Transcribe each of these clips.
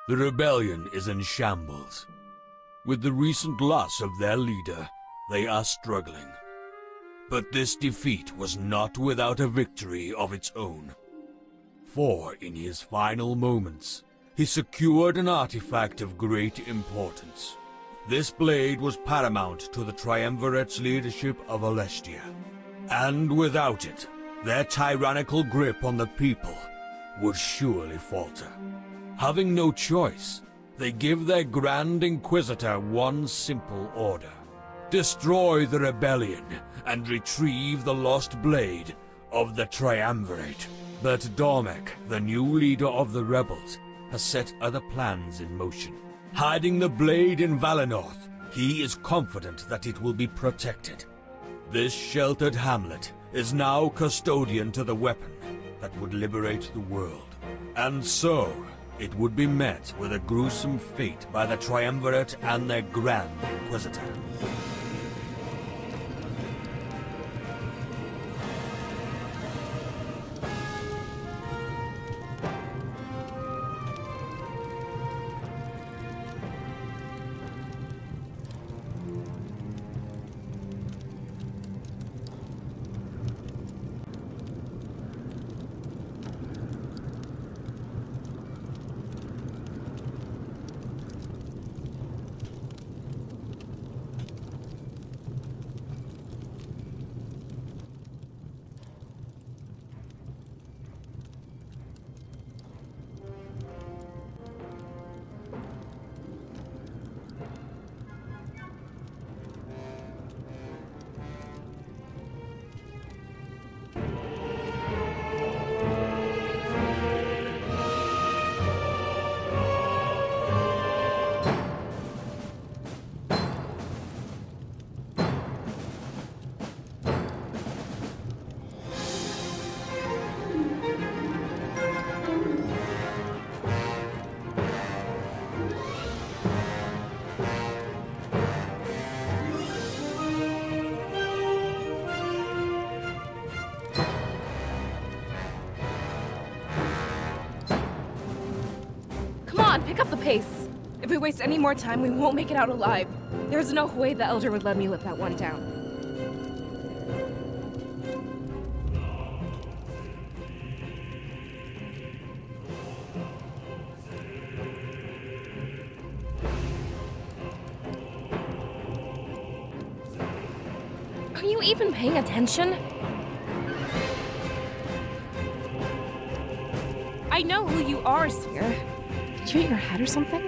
The rebellion is in shambles. With the recent loss of their leader, they are struggling. But this defeat was not without a victory of its own. For in his final moments, he secured an artifact of great importance. This blade was paramount to the Triumvirate's leadership of Alestia. And without it, their tyrannical grip on the people would surely falter. Having no choice, they give their Grand Inquisitor one simple order. Destroy the rebellion and retrieve the lost blade of the Triumvirate. But Dormek, the new leader of the rebels, has set other plans in motion. Hiding the blade in Valenorth, he is confident that it will be protected. This sheltered hamlet is now custodian to the weapon that would liberate the world. And so, it would be met with a gruesome fate by the Triumvirate and their Grand Inquisitor. Pick up the pace. If we waste any more time, we won't make it out alive. There's no way the Elder would let me live that one down. Are you even paying attention? I know who you are, Sphere. Did you hit your head or something?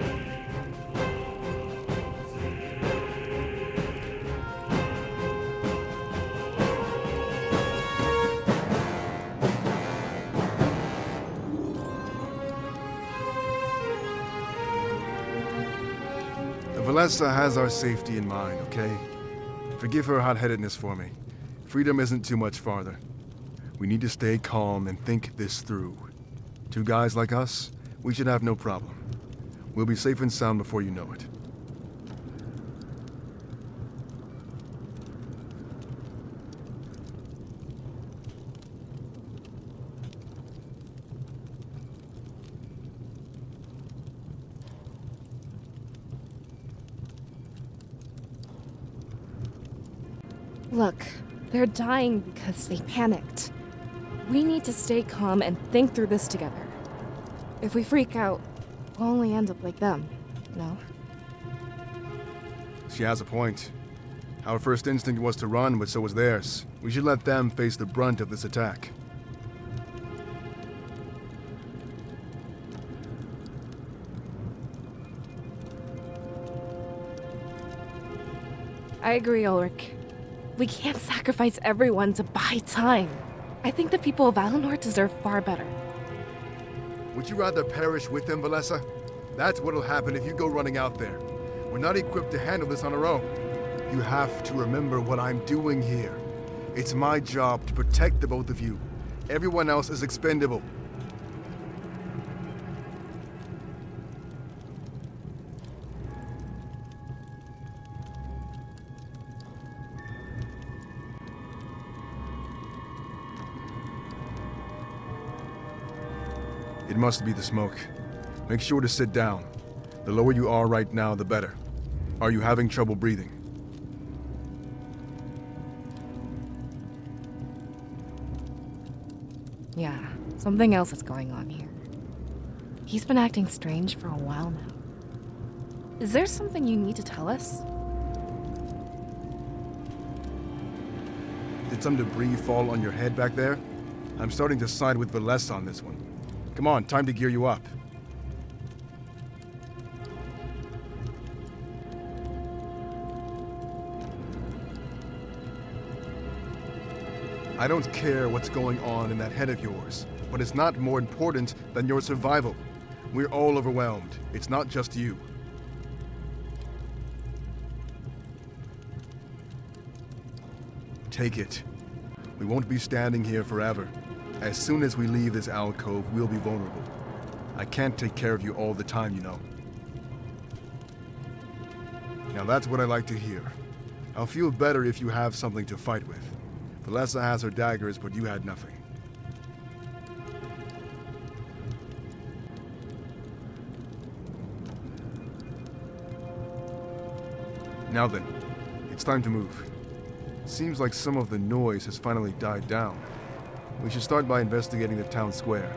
Valessa has our safety in mind, okay? Forgive her hot-headedness for me. Freedom isn't too much farther. We need to stay calm and think this through. Two guys like us, we should have no problem. We'll be safe and sound before you know it. Look, they're dying because they panicked. We need to stay calm and think through this together. If we freak out, we'll only end up like them, no? She has a point. Our first instinct was to run, but so was theirs. We should let them face the brunt of this attack. I agree, Ulrich. We can't sacrifice everyone to buy time. I think the people of Valinor deserve far better. Would you rather perish with them, Valessa? That's what'll happen if you go running out there. We're not equipped to handle this on our own. You have to remember what I'm doing here. It's my job to protect the both of you. Everyone else is expendable. It must be the smoke. Make sure to sit down. The lower you are right now, the better. Are you having trouble breathing? Yeah, something else is going on here. He's been acting strange for a while now. Is there something you need to tell us? Did some debris fall on your head back there? I'm starting to side with Valessa on this one. Come on, time to gear you up. I don't care what's going on in that head of yours, but it's not more important than your survival. We're all overwhelmed. It's not just you. Take it. We won't be standing here forever. As soon as we leave this alcove, we'll be vulnerable. I can't take care of you all the time, you know. Now that's what I like to hear. I'll feel better if you have something to fight with. Valessa has her daggers, but you had nothing. Now then, it's time to move. Seems like some of the noise has finally died down. We should start by investigating the town square.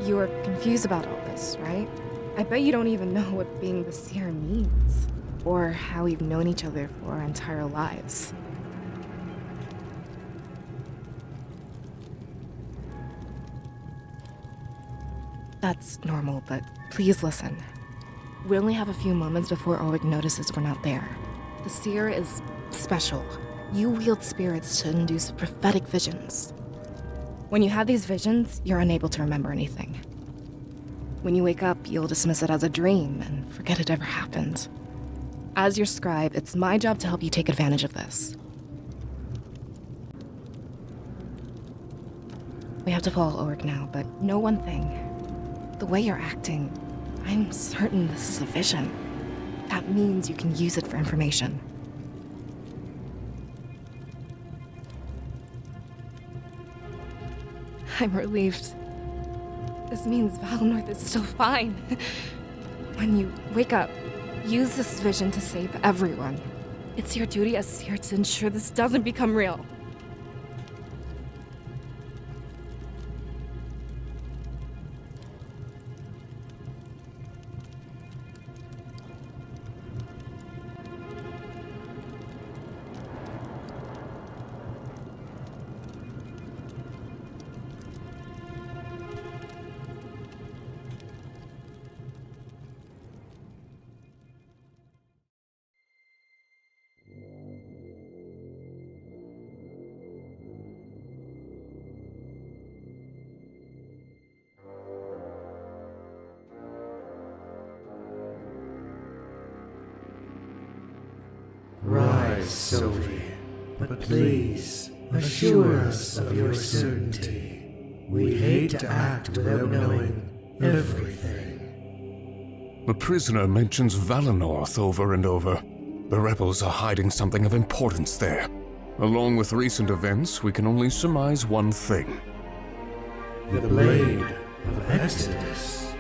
You were confused about all this, right? I bet you don't even know what being the seer means, or how we've known each other for our entire lives. That's normal, but please listen. We only have a few moments before Ulrich notices we're not there. The seer is special. You wield spirits to induce prophetic visions. When you have these visions, you're unable to remember anything. When you wake up, you'll dismiss it as a dream and forget it ever happened. As your scribe, it's my job to help you take advantage of this. We have to follow Ulrich now, but know one thing. The way you're acting, I'm certain this is a vision. That means you can use it for information. I'm relieved. This means Valinor is still fine. When you wake up, use this vision to save everyone. It's your duty as seer to ensure this doesn't become real. Rise, Sylvie, but please assure us of your certainty. We hate to act without knowing everything. The prisoner mentions Valenorth over and over. The rebels are hiding something of importance there. Along with recent events, we can only surmise one thing. The Blade of Exodus.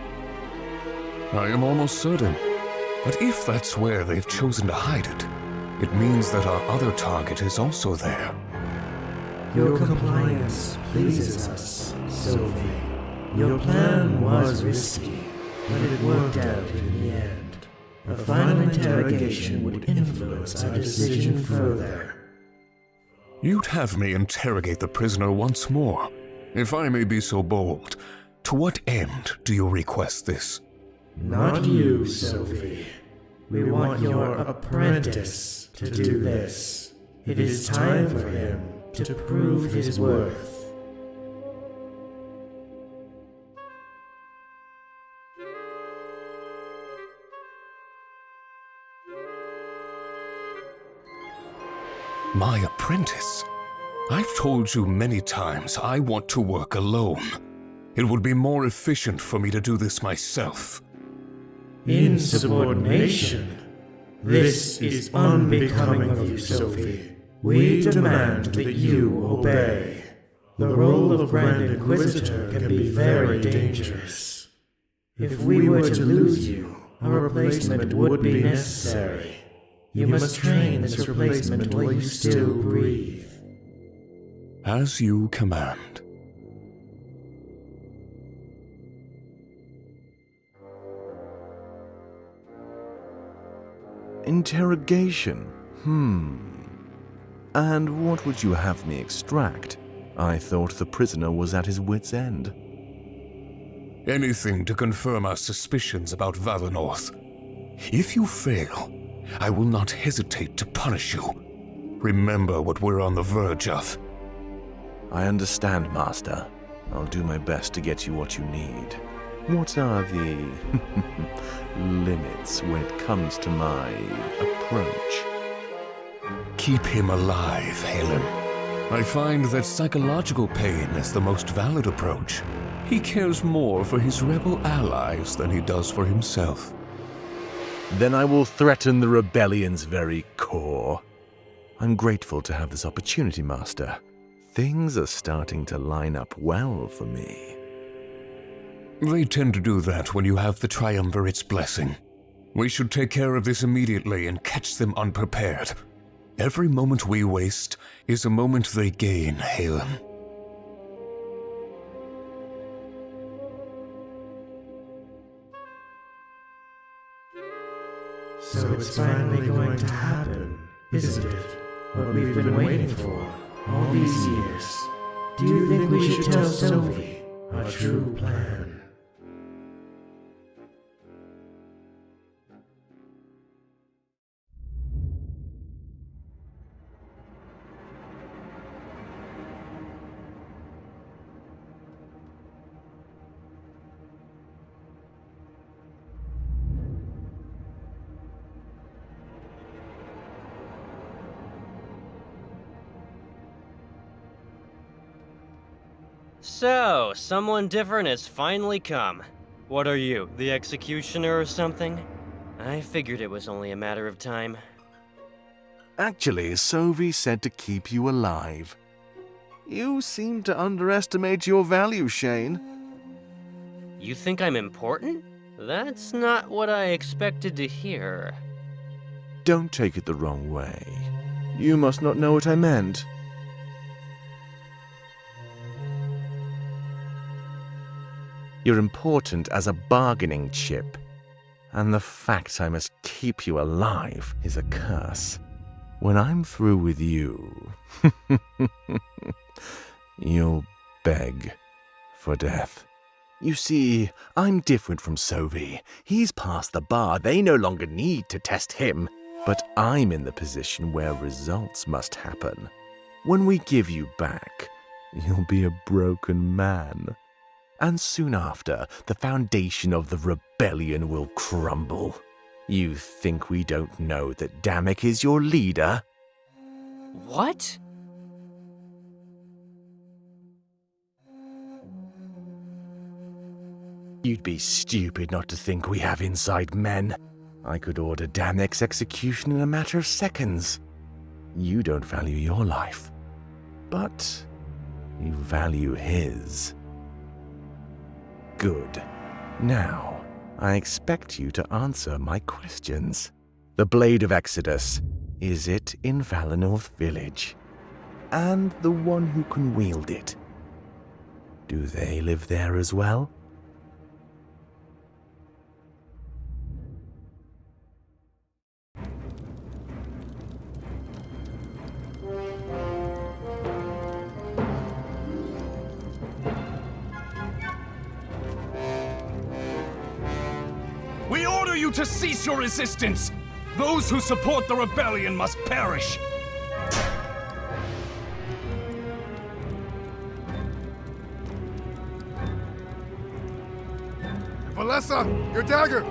I am almost certain. But if that's where they've chosen to hide it, it means that our other target is also there. Your compliance pleases us, Sylvie. Your plan was risky, but it worked out in the end. A final interrogation would influence our decision further. You'd have me interrogate the prisoner once more. If I may be so bold, to what end do you request this? Not you, Sylvie. We want your apprentice to do this. It is time for him to prove his worth. My apprentice? I've told you many times I want to work alone. It would be more efficient for me to do this myself. Insubordination? This is unbecoming of you, Sophie. We demand that you obey. The role of Grand Inquisitor can be very dangerous. If we were to lose you, a replacement would be necessary. You must train this replacement while you still breathe. As you command. Interrogation? And what would you have me extract? I thought the prisoner was at his wit's end. Anything to confirm our suspicions about Valenorth. If you fail, I will not hesitate to punish you. Remember what we're on the verge of. I understand, Master. I'll do my best to get you what you need. What are the limits when it comes to my approach? Keep him alive, Halen. I find that psychological pain is the most valid approach. He cares more for his rebel allies than he does for himself. Then I will threaten the rebellion's very core. I'm grateful to have this opportunity, Master. Things are starting to line up well for me. They tend to do that when you have the Triumvirate's blessing. We should take care of this immediately and catch them unprepared. Every moment we waste is a moment they gain, Halen. So it's finally going to happen, isn't it? What we've been waiting for all these years. Do you think we should tell Sophie our true plan? So, someone different has finally come. What are you, the executioner or something? I figured it was only a matter of time. Actually, Sophie said to keep you alive. You seem to underestimate your value, Shane. You think I'm important? That's not what I expected to hear. Don't take it the wrong way. You must not know what I meant. You're important as a bargaining chip, and the fact I must keep you alive is a curse. When I'm through with you, you'll beg for death. You see, I'm different from Sophie. He's past the bar. They no longer need to test him. But I'm in the position where results must happen. When we give you back, you'll be a broken man. And soon after, the foundation of the rebellion will crumble. You think we don't know that Damek is your leader? What? You'd be stupid not to think we have inside men. I could order Damek's execution in a matter of seconds. You don't value your life, but you value his. Good. Now, I expect you to answer my questions. The Blade of Exodus, is it in Valenorth Village? And the one who can wield it, do they live there as well? We order you to cease your resistance! Those who support the rebellion must perish! Valessa, your dagger!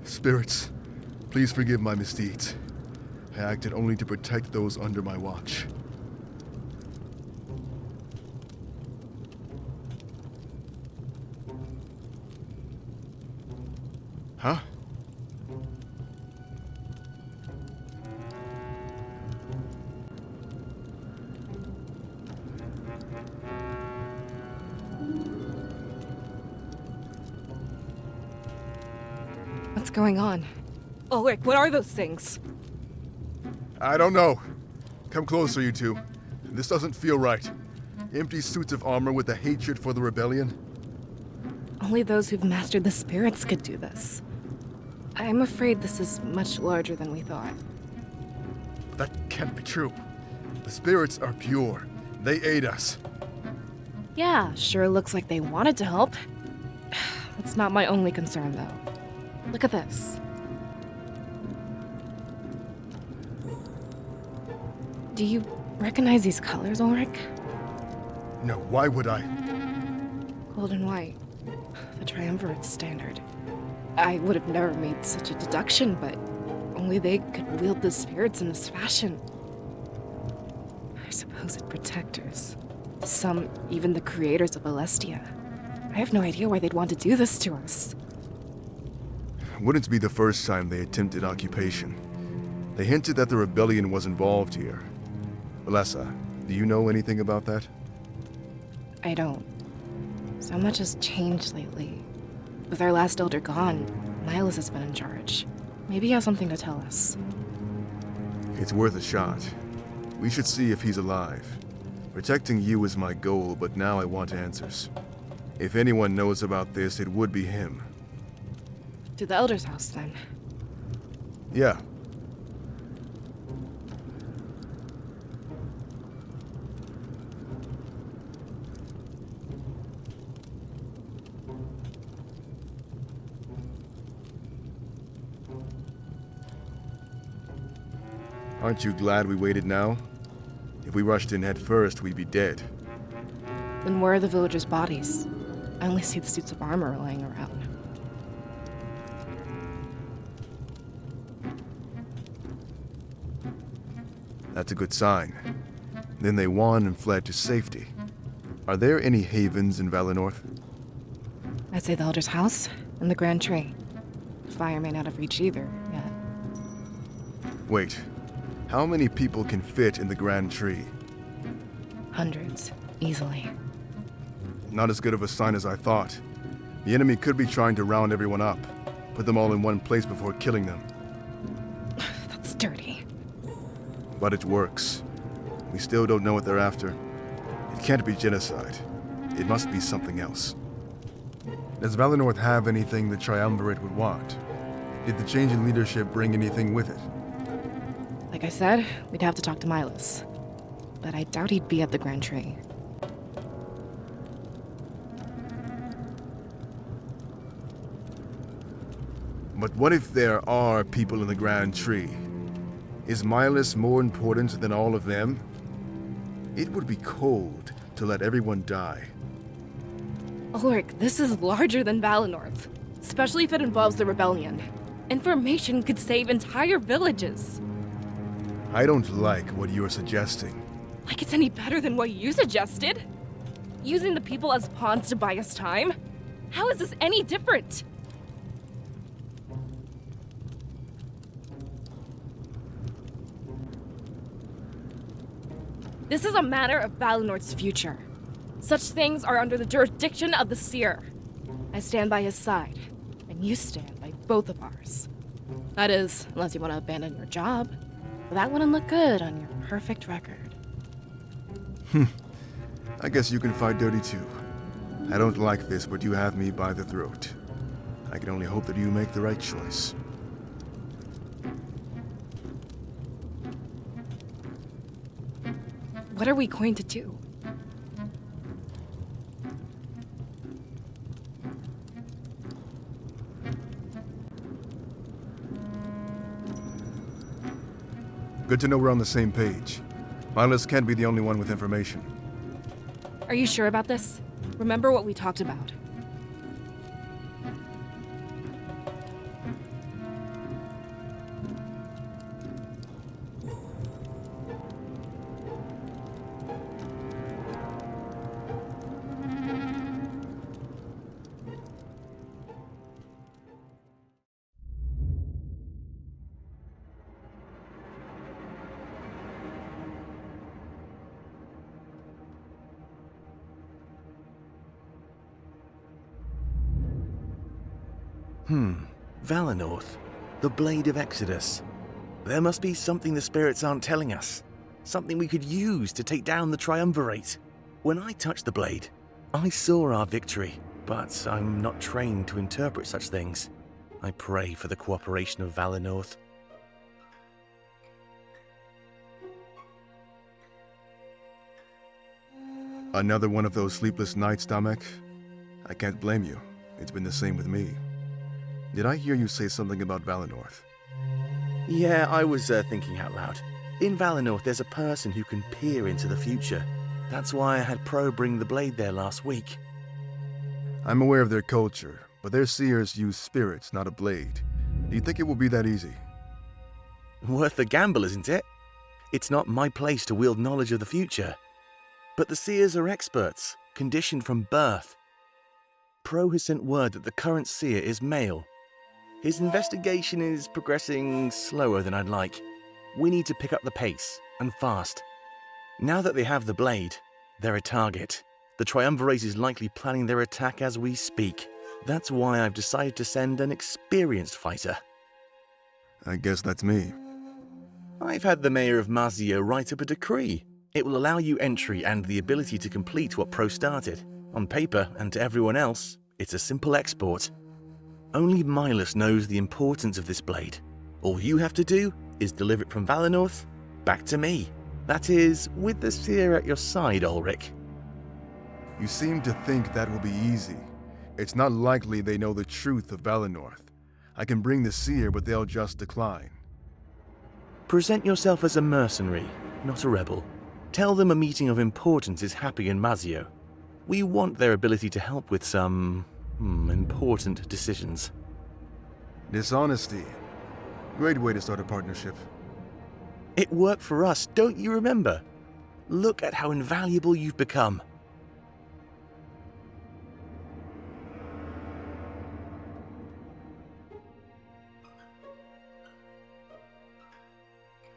Spirits, please forgive my misdeeds. I acted only to protect those under my watch. Huh? What's going on? Ulrich, what are those things? I don't know. Come closer, you two. This doesn't feel right. Empty suits of armor with a hatred for the rebellion. Only those who've mastered the spirits could do this. I'm afraid this is much larger than we thought. That can't be true. The spirits are pure. They aid us. Yeah, sure looks like they wanted to help. That's not my only concern, though. Look at this. Do you recognize these colors, Ulrich? No, why would I? Gold and white. The Triumvirate standard. I would have never made such a deduction, but only they could wield the spirits in this fashion. Our supposed protectors. Some even the creators of Alestia. I have no idea why they'd want to do this to us. Wouldn't be the first time they attempted occupation. They hinted that the rebellion was involved here. Alessa, do you know anything about that? I don't. So much has changed lately. With our last elder gone, Miles has been in charge. Maybe he has something to tell us. It's worth a shot. We should see if he's alive. Protecting you is my goal, but now I want answers. If anyone knows about this, it would be him. To the elder's house, then. Yeah. Aren't you glad we waited now? If we rushed in head first, we'd be dead. Then where are the villagers' bodies? I only see the suits of armor lying around. That's a good sign. Then they won and fled to safety. Are there any havens in Valenorth? I'd say the elder's house and the Grand Tree. Fire may not have reached either yet. Wait, how many people can fit in the Grand Tree? Hundreds, easily. Not as good of a sign as I thought. The enemy could be trying to round everyone up, put them all in one place before killing them. That's dirty. But it works. We still don't know what they're after. It can't be genocide. It must be something else. Does Valenorth have anything the Triumvirate would want? Did the change in leadership bring anything with it? Like I said, we'd have to talk to Milos. But I doubt he'd be at the Grand Tree. But what if there are people in the Grand Tree? Is Milos more important than all of them? It would be cold to let everyone die. Ulrich, this is larger than Valenorth. Especially if it involves the rebellion. Information could save entire villages. I don't like what you're suggesting. Like it's any better than what you suggested? Using the people as pawns to buy us time? How is this any different? This is a matter of Valenorth's future. Such things are under the jurisdiction of the Seer. I stand by his side, and you stand by both of ours. That is, unless you want to abandon your job. But that wouldn't look good on your perfect record. I guess you can fight dirty too. I don't like this, but you have me by the throat. I can only hope that you make the right choice. What are we going to do? Good to know we're on the same page. Milos can't be the only one with information. Are you sure about this? Remember what we talked about. Valenorth, the Blade of Exodus. There must be something the spirits aren't telling us. Something we could use to take down the Triumvirate. When I touched the blade, I saw our victory, but I'm not trained to interpret such things. I pray for the cooperation of Valenorth. Another one of those sleepless nights, Damek? I can't blame you. It's been the same with me. Did I hear you say something about Valenorth? Yeah, I was thinking out loud. In Valenorth, there's a person who can peer into the future. That's why I had Pro bring the blade there last week. I'm aware of their culture, but their seers use spirits, not a blade. Do you think it will be that easy? Worth the gamble, isn't it? It's not my place to wield knowledge of the future. But the seers are experts, conditioned from birth. Pro has sent word that the current seer is male. His investigation is progressing slower than I'd like. We need to pick up the pace, and fast. Now that they have the blade, they're a target. The Triumvirate is likely planning their attack as we speak. That's why I've decided to send an experienced fighter. I guess that's me. I've had the mayor of Mazio write up a decree. It will allow you entry and the ability to complete what Pro started. On paper, and to everyone else, it's a simple export. Only Milas knows the importance of this blade. All you have to do is deliver it from Valenorth back to me. That is, with the seer at your side, Ulrich. You seem to think that will be easy. It's not likely they know the truth of Valenorth. I can bring the seer, but they'll just decline. Present yourself as a mercenary, not a rebel. Tell them a meeting of importance is happening in Mazio. We want their ability to help with some important decisions. Dishonesty. Great way to start a partnership. It worked for us, don't you remember? Look at how invaluable you've become.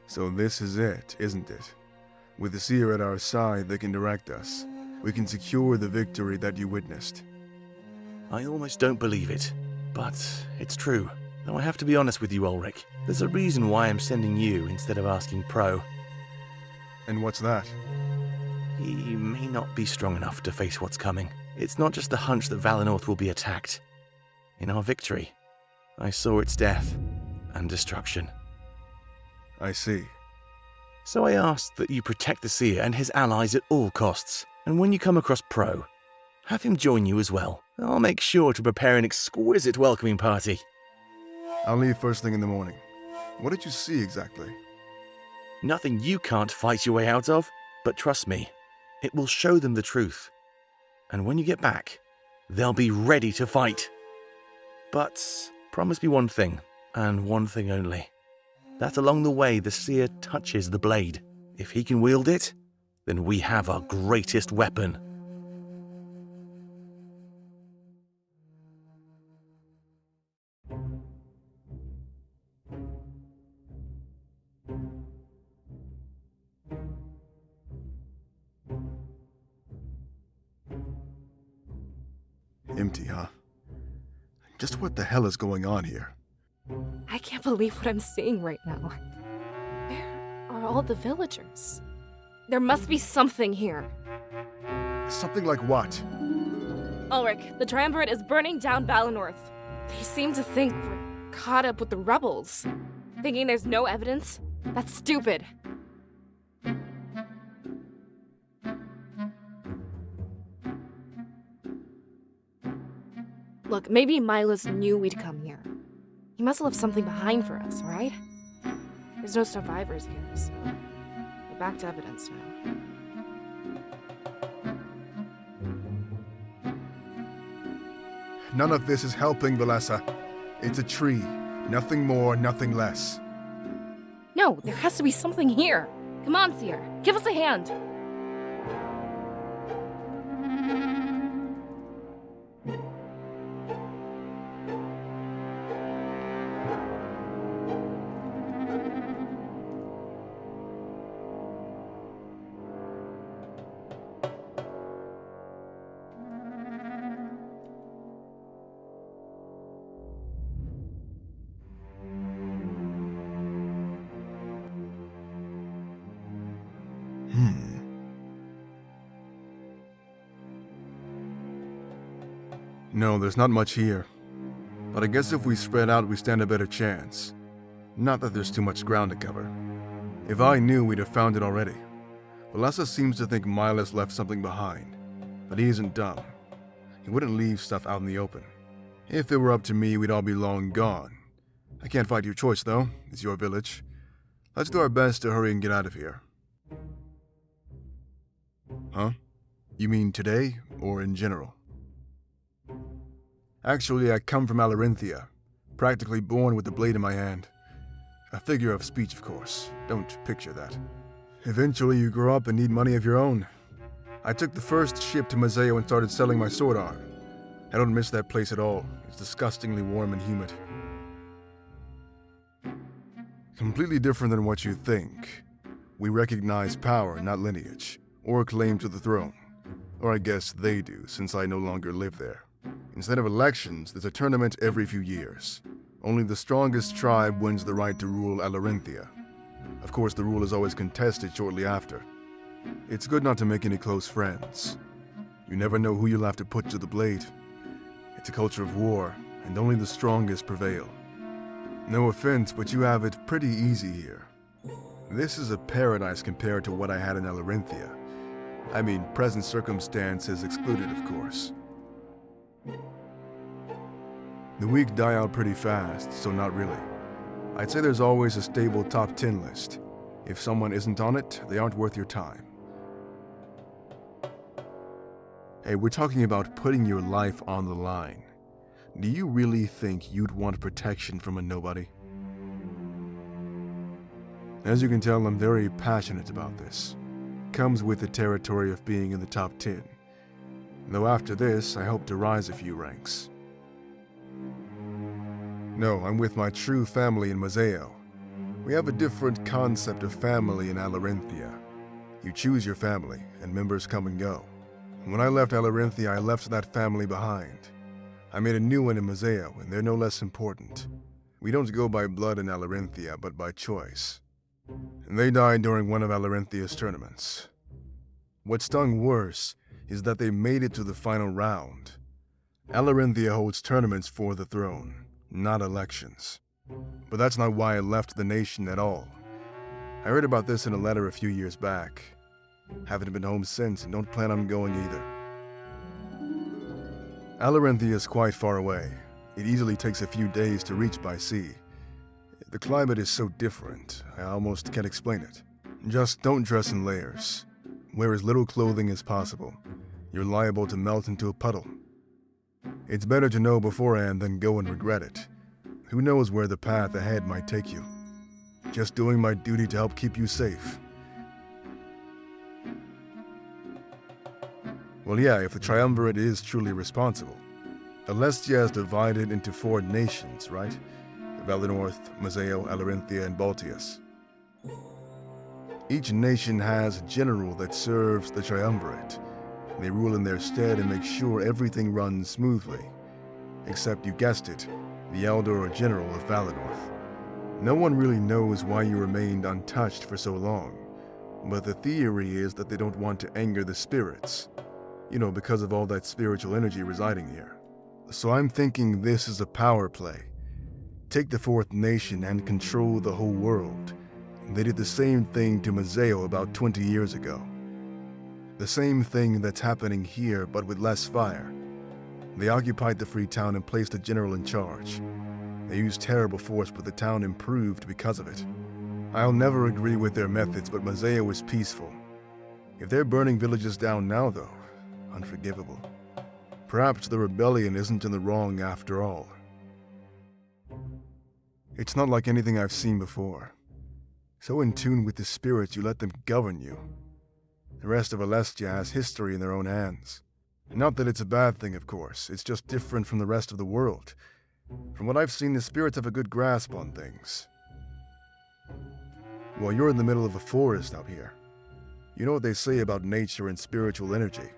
So this is it, isn't it? With the seer at our side, they can direct us. We can secure the victory that you witnessed. I almost don't believe it, but it's true. Though I have to be honest with you, Ulrich. There's a reason why I'm sending you instead of asking Pro. And what's that? He may not be strong enough to face what's coming. It's not just a hunch that Valenorth will be attacked. In our victory, I saw its death and destruction. I see. So I asked that you protect the seer and his allies at all costs. And when you come across Pro, have him join you as well. I'll make sure to prepare an exquisite welcoming party. I'll leave first thing in the morning. What did you see exactly? Nothing you can't fight your way out of, but trust me, it will show them the truth. And when you get back, they'll be ready to fight. But promise me one thing, and one thing only. That along the way the seer touches the blade. If he can wield it, then we have our greatest weapon. Empty, huh? Just what the hell is going on here? I can't believe what I'm seeing right now. Where are all the villagers? There must be something here. Something like what? Ulrich, the Triumvirate is burning down Valenorth. They seem to think we're caught up with the rebels. Thinking there's no evidence? That's stupid. Look, maybe Milas knew we'd come here. He must have left something behind for us, right? There's no survivors here, so we're back to evidence now. None of this is helping, Valessa. It's a tree. Nothing more, nothing less. No, there has to be something here. Come on, Seer. Give us a hand. No, there's not much here. But I guess if we spread out, we stand a better chance. Not that there's too much ground to cover. If I knew, we'd have found it already. Valessa seems to think Milas left something behind, but he isn't dumb. He wouldn't leave stuff out in the open. If it were up to me, we'd all be long gone. I can't fight your choice, though. It's your village. Let's do our best to hurry and get out of here. Huh? You mean today, or in general? Actually, I come from Alarinthia, practically born with the blade in my hand. A figure of speech, of course. Don't picture that. Eventually, you grow up and need money of your own. I took the first ship to Mazeo and started selling my sword arm. I don't miss that place at all. It's disgustingly warm and humid. Completely different than what you think. We recognize power, not lineage, or claim to the throne. Or I guess they do, since I no longer live there. Instead of elections, there's a tournament every few years. Only the strongest tribe wins the right to rule Alarinthia. Of course, the rule is always contested shortly after. It's good not to make any close friends. You never know who you'll have to put to the blade. It's a culture of war, and only the strongest prevail. No offense, but you have it pretty easy here. This is a paradise compared to what I had in Alarinthia. I mean, present circumstances excluded, of course. The weak die out pretty fast, so not really. I'd say there's always a stable top 10 list. If someone isn't on it, they aren't worth your time. Hey, we're talking about putting your life on the line. Do you really think you'd want protection from a nobody? As you can tell, I'm very passionate about this. Comes with the territory of being in the top 10. Though after this, I hope to rise a few ranks. No, I'm with my true family in Mazeo. We have a different concept of family in Alarinthia. You choose your family, and members come and go. When I left Alarinthia, I left that family behind. I made a new one in Mazeo, and they're no less important. We don't go by blood in Alarinthia, but by choice. And they died during one of Alarinthia's tournaments. What stung worse is that they made it to the final round. Alarinthia holds tournaments for the throne, not elections. But that's not why I left the nation at all. I heard about this in a letter a few years back. Haven't been home since and don't plan on going either. Alarinthia is quite far away. It easily takes a few days to reach by sea. The climate is so different, I almost can't explain it. Just don't dress in layers. Wear as little clothing as possible. You're liable to melt into a puddle. It's better to know beforehand than go and regret it. Who knows where the path ahead might take you? Just doing my duty to help keep you safe. Well, yeah, if the Triumvirate is truly responsible. Alestia is divided into 4 nations, right? Valinorth, Mazeo, Alarinthia, and Baltius. Each nation has a general that serves the Triumvirate. They rule in their stead and make sure everything runs smoothly. Except, you guessed it, the Elder or General of Valinorth. No one really knows why you remained untouched for so long, but the theory is that they don't want to anger the spirits. You know, because of all that spiritual energy residing here. So I'm thinking this is a power play. Take the 4th nation and control the whole world. They did the same thing to Mazeo about 20 years ago. The same thing that's happening here, but with less fire. They occupied the free town and placed a general in charge. They used terrible force, but the town improved because of it. I'll never agree with their methods, but Mazeo is peaceful. If they're burning villages down now, though, unforgivable. Perhaps the rebellion isn't in the wrong after all. It's not like anything I've seen before. So in tune with the spirits, you let them govern you. The rest of Alestia has history in their own hands. Not that it's a bad thing, of course. It's just different from the rest of the world. From what I've seen, the spirits have a good grasp on things. Well, you're in the middle of a forest out here. You know what they say about nature and spiritual energy.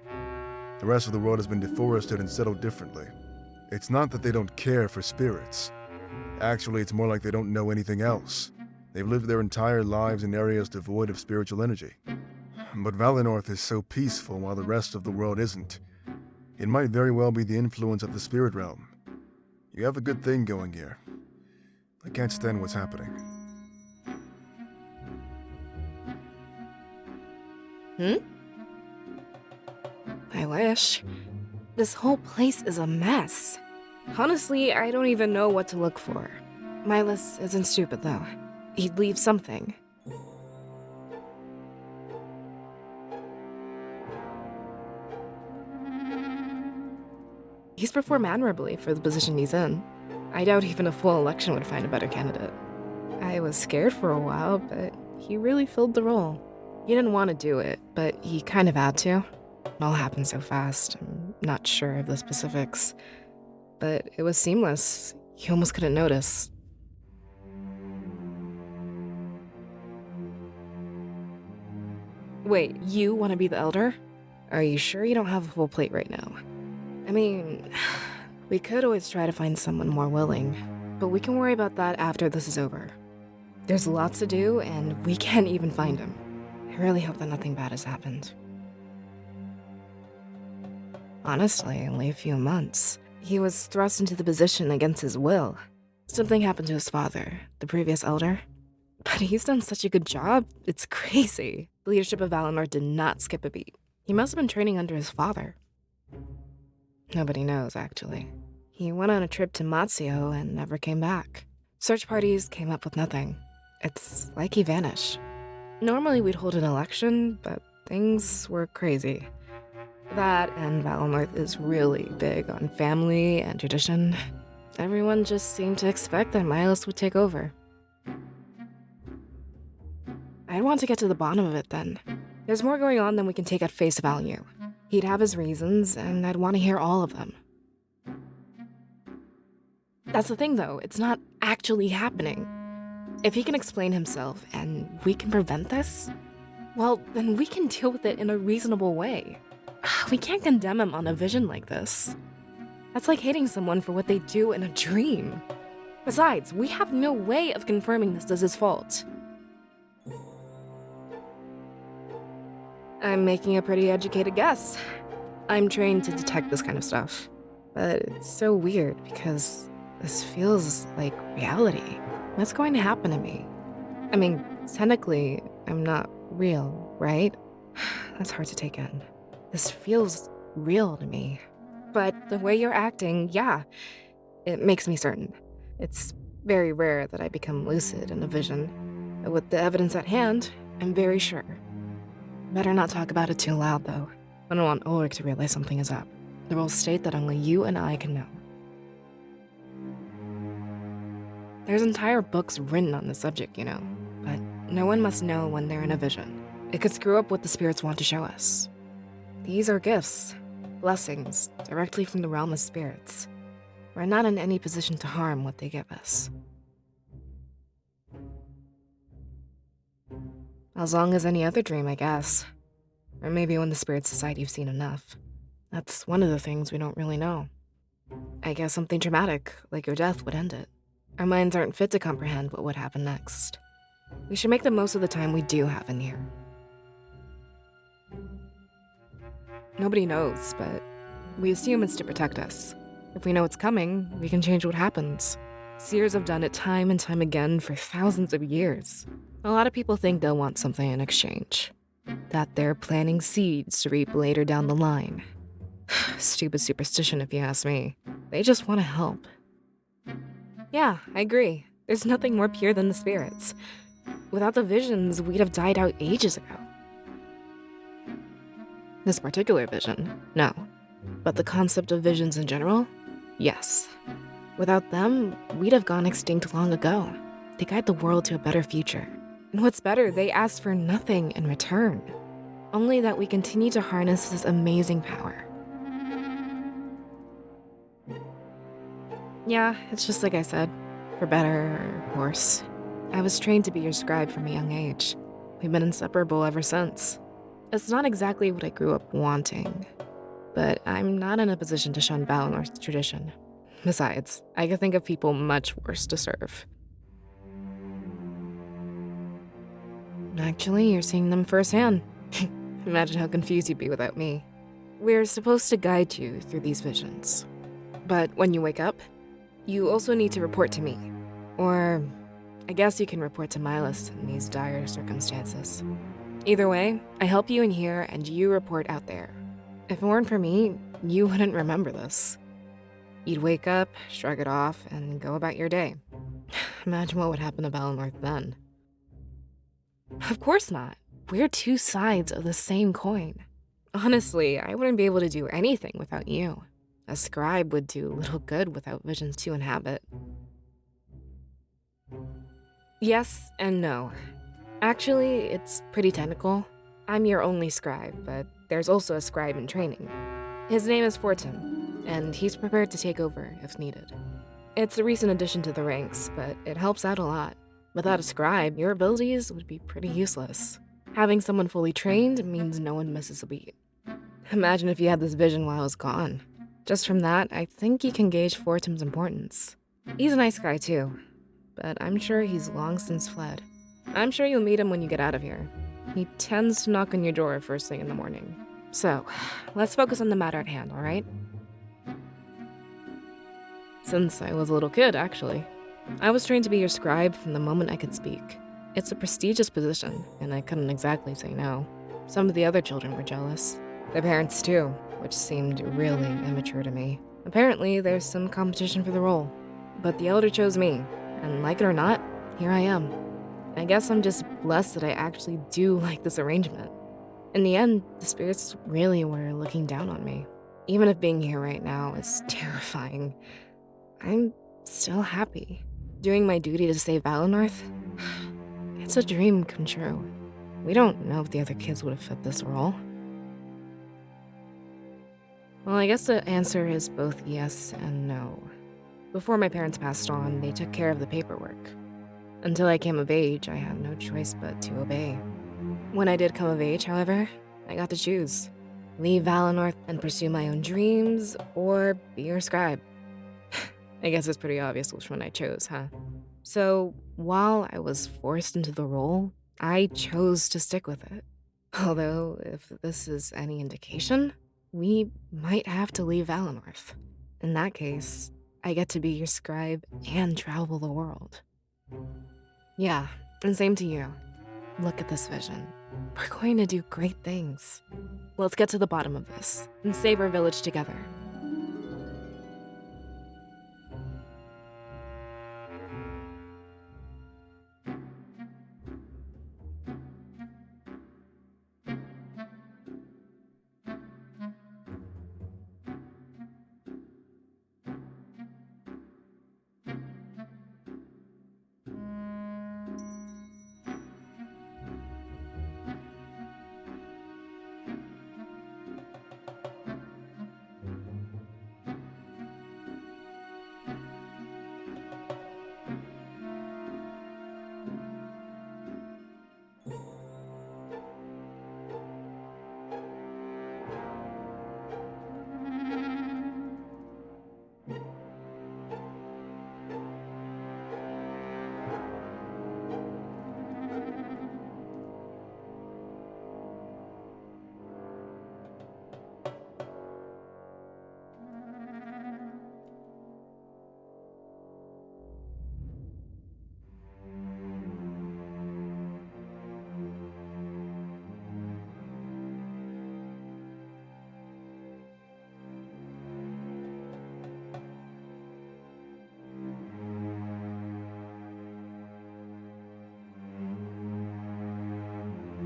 The rest of the world has been deforested and settled differently. It's not that they don't care for spirits. Actually, it's more like they don't know anything else. They've lived their entire lives in areas devoid of spiritual energy. But Valinorth is so peaceful while the rest of the world isn't. It might very well be the influence of the spirit realm. You have a good thing going here. I can't stand what's happening. I wish. This whole place is a mess. Honestly, I don't even know what to look for. Milas isn't stupid, though. He'd leave something. He's performed admirably for the position he's in. I doubt even a full election would find a better candidate. I was scared for a while, but he really filled the role. He didn't want to do it, but he kind of had to. It all happened so fast. I'm not sure of the specifics. But it was seamless. You almost couldn't notice. Wait, you want to be the elder? Are you sure you don't have a full plate right now? I mean, we could always try to find someone more willing, but we can worry about that after this is over. There's lots to do, and we can't even find him. I really hope that nothing bad has happened. Honestly, only a few months. He was thrust into the position against his will. Something happened to his father, the previous elder. But he's done such a good job, it's crazy. The leadership of Valinor did not skip a beat. He must have been training under his father. Nobody knows, actually. He went on a trip to Matsio and never came back. Search parties came up with nothing. It's like he vanished. Normally we'd hold an election, but things were crazy. That and Valinor is really big on family and tradition. Everyone just seemed to expect that Milas would take over. I'd want to get to the bottom of it then. There's more going on than we can take at face value. He'd have his reasons, and I'd want to hear all of them. That's the thing, though. It's not actually happening. If he can explain himself, and we can prevent this, well, then we can deal with it in a reasonable way. We can't condemn him on a vision like this. That's like hating someone for what they do in a dream. Besides, we have no way of confirming this as his fault. I'm making a pretty educated guess. I'm trained to detect this kind of stuff. But it's so weird because this feels like reality. What's going to happen to me? I mean, technically, I'm not real, right? That's hard to take in. This feels real to me. But the way you're acting, yeah, it makes me certain. It's very rare that I become lucid in a vision. But with the evidence at hand, I'm very sure. Better not talk about it too loud, though. I don't want Ulrich to realize something is up. The rules state that only you and I can know. There's entire books written on the subject, you know, but no one must know when they're in a vision. It could screw up what the spirits want to show us. These are gifts, blessings, directly from the realm of spirits. We're not in any position to harm what they give us. As long as any other dream, I guess. Or maybe when the spirits decide you've seen enough. That's one of the things we don't really know. I guess something traumatic, like your death, would end it. Our minds aren't fit to comprehend what would happen next. We should make the most of the time we do have in here. Nobody knows, but we assume it's to protect us. If we know it's coming, we can change what happens. Seers have done it time and time again for thousands of years. A lot of people think they'll want something in exchange. That they're planting seeds to reap later down the line. Stupid superstition if you ask me. They just want to help. Yeah, I agree. There's nothing more pure than the spirits. Without the visions, we'd have died out ages ago. This particular vision, no. But the concept of visions in general, yes. Without them, we'd have gone extinct long ago. They guide the world to a better future. And what's better, they ask for nothing in return. Only that we continue to harness this amazing power. Yeah, it's just like I said. For better or worse. I was trained to be your scribe from a young age. We've been inseparable ever since. It's not exactly what I grew up wanting. But I'm not in a position to shun Valinor's tradition. Besides, I can think of people much worse to serve. Actually, you're seeing them firsthand. Imagine how confused you'd be without me. we're supposed to guide you through these visions. But when you wake up, you also need to report to me. Or, I guess you can report to Milas in these dire circumstances. Either way, I help you in here and you report out there. If it weren't for me, you wouldn't remember this. You'd wake up, shrug it off, and go about your day. Imagine what would happen to Valinor then. Of course not. We're two sides of the same coin. Honestly, I wouldn't be able to do anything without you. A scribe would do little good without visions to inhabit. Yes and no. Actually, it's pretty technical. I'm your only scribe, but there's also a scribe in training. His name is Fortin, and he's prepared to take over if needed. It's a recent addition to the ranks, but it helps out a lot. Without a scribe, your abilities would be pretty useless. Having someone fully trained means no one misses a beat. Imagine if you had this vision while I was gone. Just from that, I think you can gauge Fortin's importance. He's a nice guy too, but I'm sure he's long since fled. I'm sure you'll meet him when you get out of here. He tends to knock on your door first thing in the morning. So, let's focus on the matter at hand, alright? Since I was a little kid, actually. I was trained to be your scribe from the moment I could speak. It's a prestigious position, and I couldn't exactly say no. Some of the other children were jealous. Their parents too, which seemed really immature to me. Apparently, there's some competition for the role. But the Elder chose me, and like it or not, here I am. I guess I'm just blessed that I actually do like this arrangement. In the end, the spirits really were looking down on me. Even if being here right now is terrifying, I'm still happy. Doing my duty to save Valinor, it's a dream come true. We don't know if the other kids would have fit this role. Well, I guess the answer is both yes and no. Before my parents passed on, they took care of the paperwork. Until I came of age, I had no choice but to obey. When I did come of age, however, I got to choose. Leave Valinor and pursue my own dreams, or be your scribe. I guess it's pretty obvious which one I chose, huh? So, while I was forced into the role, I chose to stick with it. Although, if this is any indication, we might have to leave Valinor. In that case, I get to be your scribe and travel the world. Yeah, and same to you. Look at this vision. We're going to do great things. Let's get to the bottom of this and save our village together.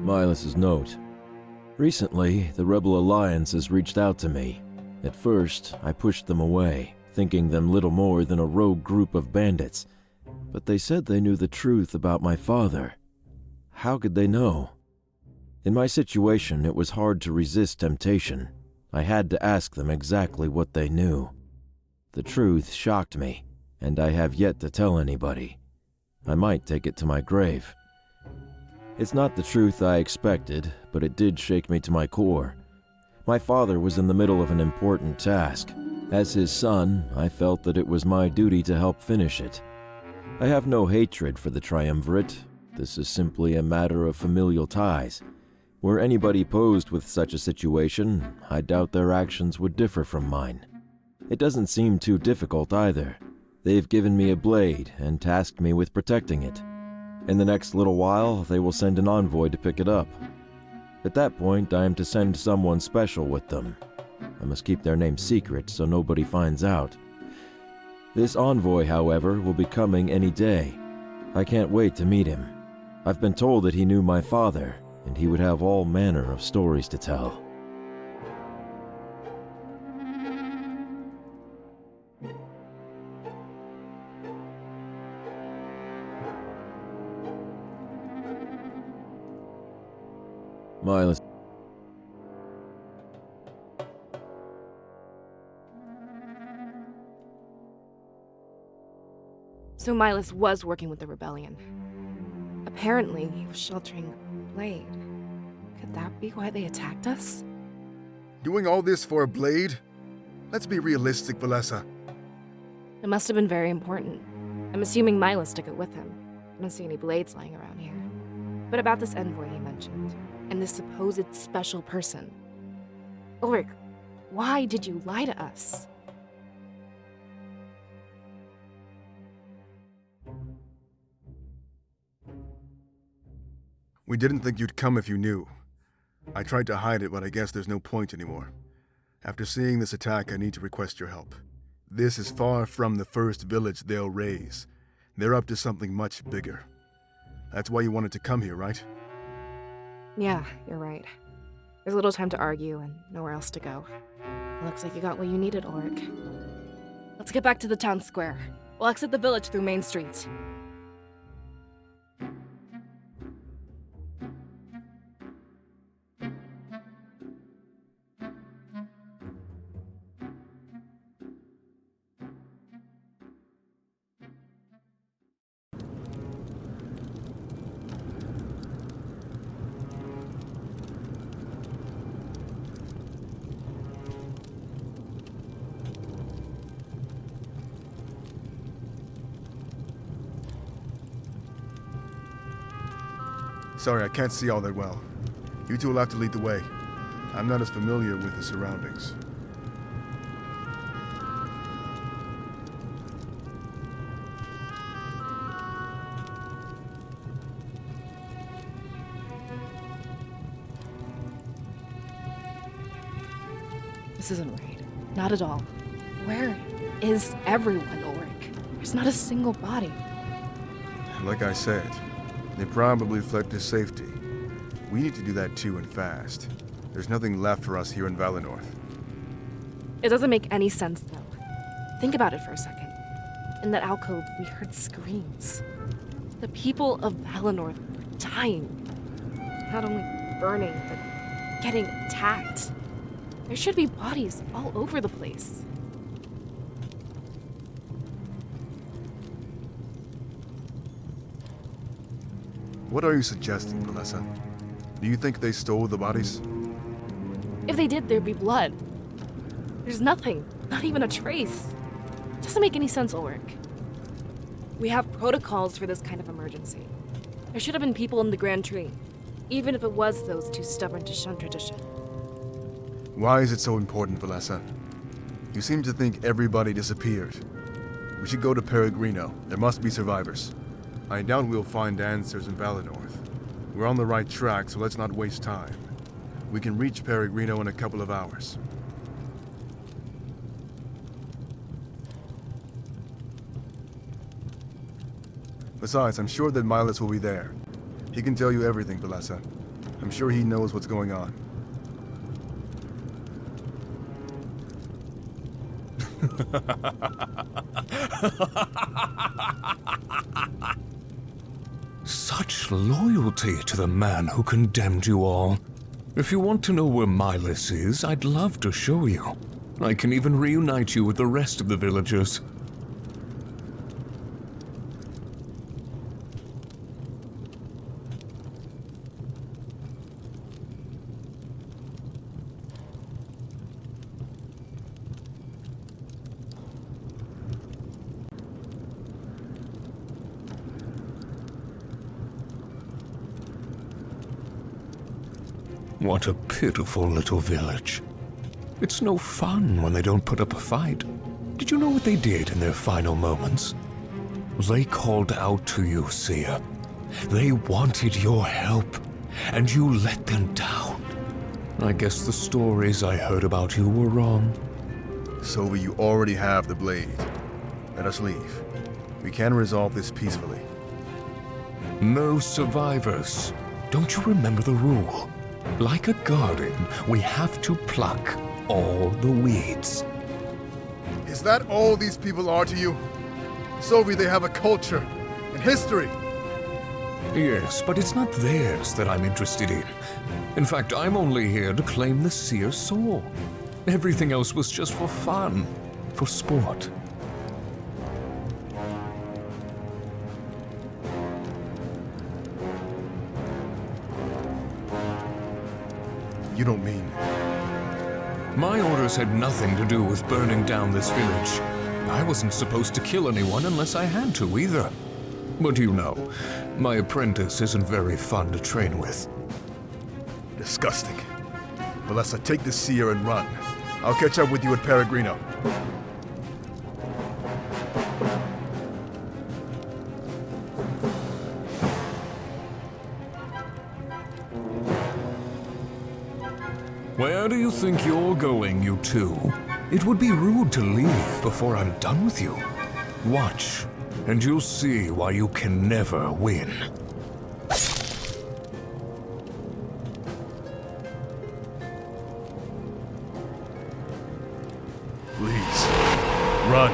Milas' note. Recently, the Rebel Alliance has reached out to me. At first, I pushed them away, thinking them little more than a rogue group of bandits. But they said they knew the truth about my father. How could they know? In my situation, it was hard to resist temptation. I had to ask them exactly what they knew. The truth shocked me, and I have yet to tell anybody. I might take it to my grave. It's not the truth I expected, but it did shake me to my core. My father was in the middle of an important task. As his son, I felt that it was my duty to help finish it. I have no hatred for the Triumvirate. This is simply a matter of familial ties. Were anybody posed with such a situation, I doubt their actions would differ from mine. It doesn't seem too difficult either. They've given me a blade and tasked me with protecting it. In the next little while, they will send an envoy to pick it up. At that point, I am to send someone special with them. I must keep their name secret so nobody finds out. This envoy, however, will be coming any day. I can't wait to meet him. I've been told that he knew my father, and he would have all manner of stories to tell. Miles. So Milas was working with the rebellion. Apparently, he was sheltering Blade. Could that be why they attacked us? Doing all this for a blade? Let's be realistic, Valessa. It must have been very important. I'm assuming Milas took it with him. I don't see any blades lying around here. But about this envoy he mentioned, and this supposed special person. Ulrich, why did you lie to us? We didn't think you'd come if you knew. I tried to hide it, but I guess there's no point anymore. After seeing this attack, I need to request your help. This is far from the first village they'll raise. They're up to something much bigger. That's why you wanted to come here, right? Yeah, you're right. There's little time to argue and nowhere else to go. Looks like you got what you needed, Ulrich. Let's get back to the town square. We'll exit the village through Main Street. Sorry, I can't see all that well. You two will have to lead the way. I'm not as familiar with the surroundings. This isn't right. Not at all. Where is everyone, Ulrich? There's not a single body. Like I said, they probably fled to safety. We need to do that too, and fast. There's nothing left for us here in Valenorth. It doesn't make any sense, though. Think about it for a second. In that alcove, we heard screams. The people of Valenorth were dying. Not only burning, but getting attacked. There should be bodies all over the place. What are you suggesting, Valessa? Do you think they stole the bodies? If they did, there'd be blood. There's nothing, not even a trace. Doesn't make any sense, Ulrich. We have protocols for this kind of emergency. There should have been people in the Grand Tree, even if it was those too stubborn to shun tradition. Why is it so important, Valessa? You seem to think everybody disappeared. We should go to Peregrino. There must be survivors. I doubt we'll find answers in Valenorth. We're on the right track, so let's not waste time. We can reach Peregrino in a couple of hours. Besides, I'm sure that Milas will be there. He can tell you everything, Valessa. I'm sure he knows what's going on. Such loyalty to the man who condemned you all. If you want to know where Milas is, I'd love to show you. I can even reunite you with the rest of the villagers. What a pitiful little village. It's no fun when they don't put up a fight. Did you know what they did in their final moments? They called out to you, Seer. They wanted your help, and you let them down. I guess the stories I heard about you were wrong. Sylvie, you already have the blade. Let us leave. We can resolve this peacefully. No survivors. Don't you remember the rule? Like a garden, we have to pluck all the weeds. Is that all these people are to you? Sylvie, they have a culture and history. Yes, but it's not theirs that I'm interested in. In fact, I'm only here to claim the Seer's soul. Everything else was just for fun, for sport. You don't mean... My orders had nothing to do with burning down this village. I wasn't supposed to kill anyone unless I had to, either. But you know, my apprentice isn't very fun to train with. Disgusting. Valessa, take the Seer and run. I'll catch up with you at Peregrino. Where do you think you're going, you two? It would be rude to leave before I'm done with you. Watch, and you'll see why you can never win. Please, run.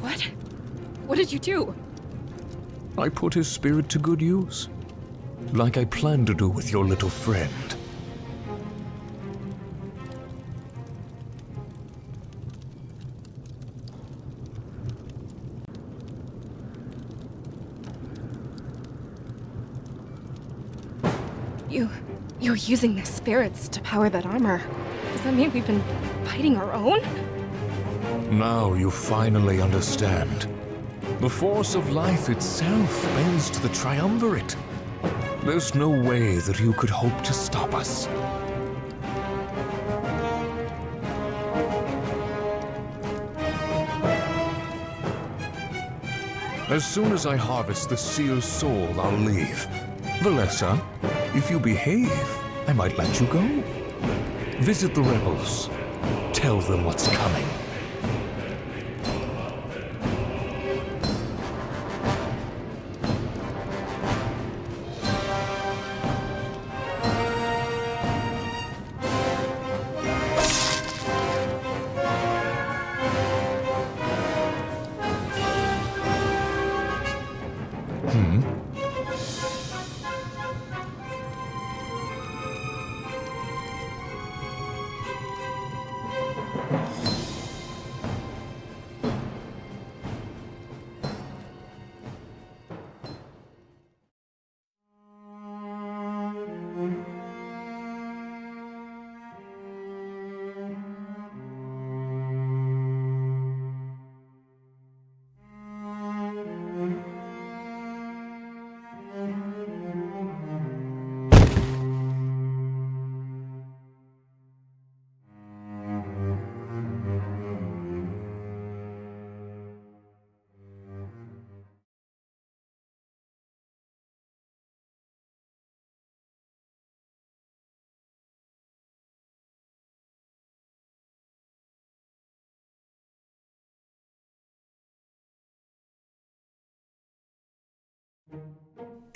What? What did you do? I put his spirit to good use, like I planned to do with your little friend. You're using their spirits to power that armor. Does that mean we've been fighting our own? Now you finally understand. The force of life itself bends to the Triumvirate. There's no way that you could hope to stop us. As soon as I harvest the Seer's soul, I'll leave. Valessa, if you behave, I might let you go. Visit the rebels. Tell them what's coming.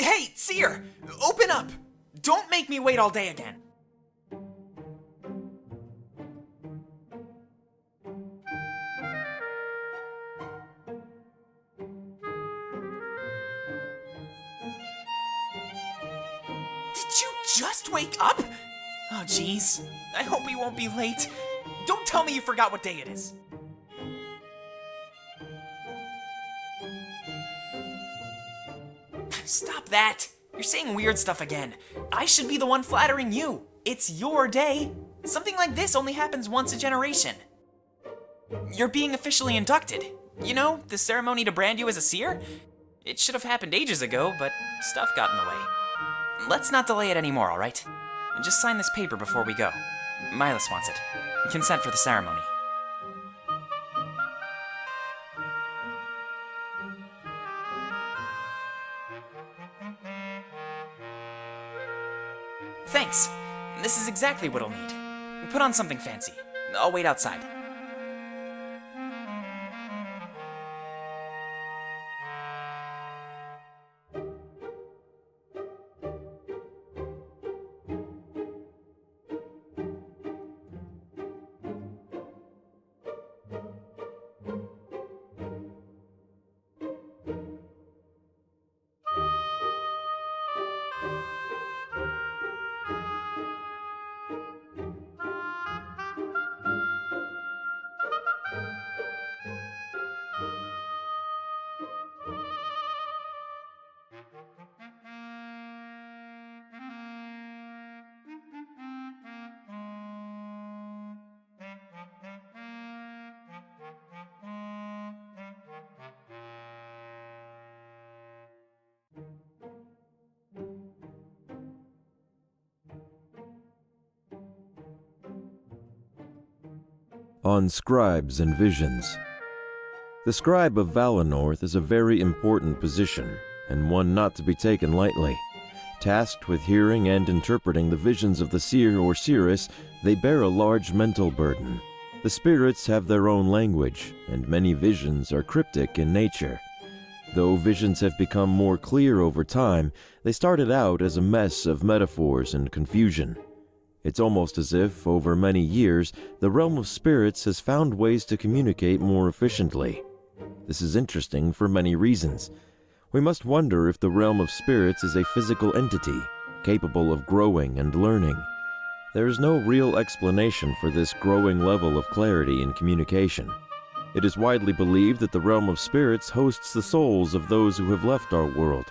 Hey, Seer! Open up! Don't make me wait all day again. Did you just wake up? Oh, jeez. I hope we won't be late. Don't tell me you forgot what day it is. Stop that! You're saying weird stuff again. I should be the one flattering you. It's your day. Something like this only happens once a generation. You're being officially inducted. You know, the ceremony to brand you as a seer? It should have happened ages ago, but stuff got in the way. Let's not delay it anymore, alright? Just sign this paper before we go. Milas wants it. Consent for the ceremony. Thanks. This is exactly what I'll need. Put on something fancy. I'll wait outside. On Scribes and Visions. The Scribe of Valenorth is a very important position, and one not to be taken lightly. Tasked with hearing and interpreting the visions of the seer or seeress, they bear a large mental burden. The spirits have their own language, and many visions are cryptic in nature. Though visions have become more clear over time, they started out as a mess of metaphors and confusion. It's almost as if, over many years, the realm of spirits has found ways to communicate more efficiently. This is interesting for many reasons. We must wonder if the realm of spirits is a physical entity, capable of growing and learning. There is no real explanation for this growing level of clarity in communication. It is widely believed that the realm of spirits hosts the souls of those who have left our world,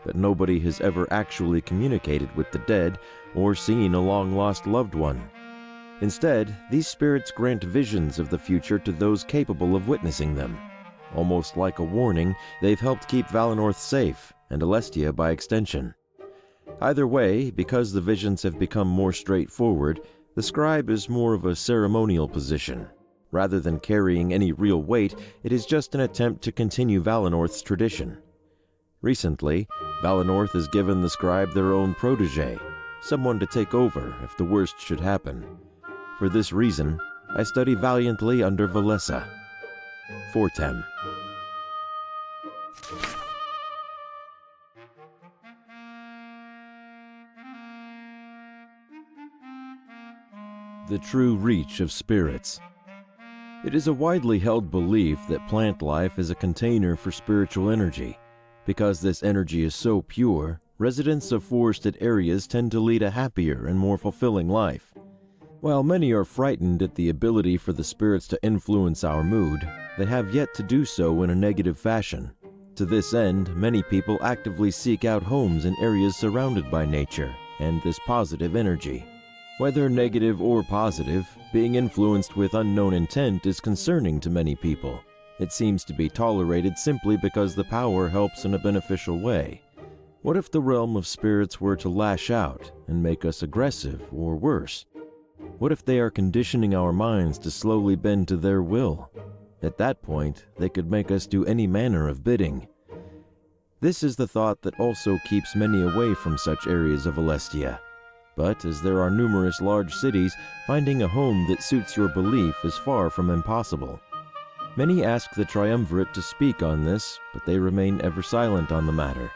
but nobody has ever actually communicated with the dead or seen a long-lost loved one. Instead, these spirits grant visions of the future to those capable of witnessing them. Almost like a warning, they've helped keep Valenorth safe, and Alestia by extension. Either way, because the visions have become more straightforward, the scribe is more of a ceremonial position. Rather than carrying any real weight, it is just an attempt to continue Valenorth's tradition. Recently, Valenorth has given the scribe their own protege, someone to take over if the worst should happen. For this reason, I study valiantly under Valessa. Fortem. The true reach of spirits. It is a widely held belief that plant life is a container for spiritual energy. Because this energy is so pure, residents of forested areas tend to lead a happier and more fulfilling life. While many are frightened at the ability for the spirits to influence our mood, they have yet to do so in a negative fashion. To this end, many people actively seek out homes in areas surrounded by nature and this positive energy. Whether negative or positive, being influenced with unknown intent is concerning to many people. It seems to be tolerated simply because the power helps in a beneficial way. What if the realm of spirits were to lash out and make us aggressive or worse? What if they are conditioning our minds to slowly bend to their will? At that point, they could make us do any manner of bidding. This is the thought that also keeps many away from such areas of Alestia. But as there are numerous large cities, finding a home that suits your belief is far from impossible. Many ask the Triumvirate to speak on this, but they remain ever silent on the matter.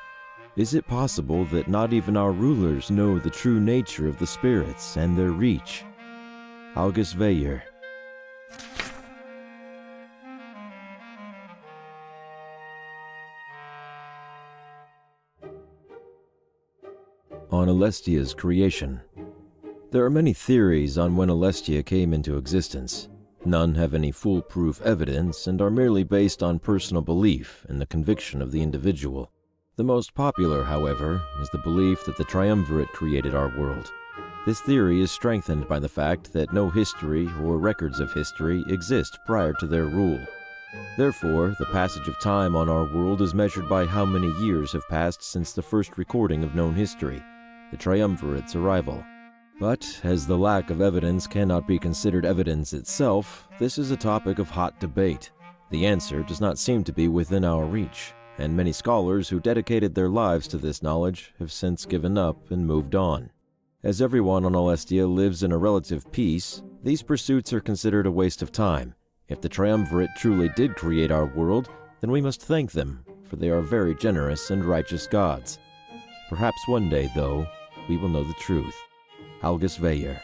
Is it possible that not even our rulers know the true nature of the spirits and their reach? August Veyer. On Alestia's creation. There are many theories on when Alestia came into existence. None have any foolproof evidence and are merely based on personal belief and the conviction of the individual. The most popular, however, is the belief that the Triumvirate created our world. This theory is strengthened by the fact that no history or records of history exist prior to their rule. Therefore, the passage of time on our world is measured by how many years have passed since the first recording of known history, the Triumvirate's arrival. But, as the lack of evidence cannot be considered evidence itself, this is a topic of hot debate. The answer does not seem to be within our reach, and many scholars who dedicated their lives to this knowledge have since given up and moved on. As everyone on Alestia lives in a relative peace, these pursuits are considered a waste of time. If the Triumvirate truly did create our world, then we must thank them, for they are very generous and righteous gods. Perhaps one day, though, we will know the truth. Algus Veyer.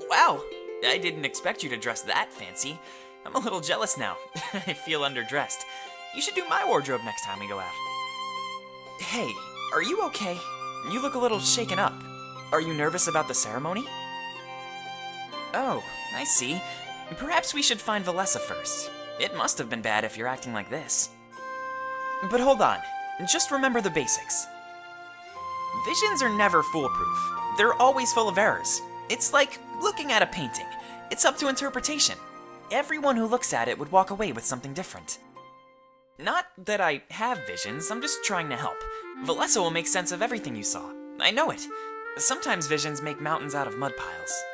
Wow, I didn't expect you to dress that fancy. I'm a little jealous now. I feel underdressed. You should do my wardrobe next time we go out. Hey, are you okay? You look a little shaken up. Are you nervous about the ceremony? Oh, I see. Perhaps we should find Valessa first. It must have been bad if you're acting like this. But hold on, just remember the basics. Visions are never foolproof. They're always full of errors. It's like looking at a painting. It's up to interpretation. Everyone who looks at it would walk away with something different. Not that I have visions, I'm just trying to help. Valessa will make sense of everything you saw. I know it. Sometimes visions make mountains out of mud piles.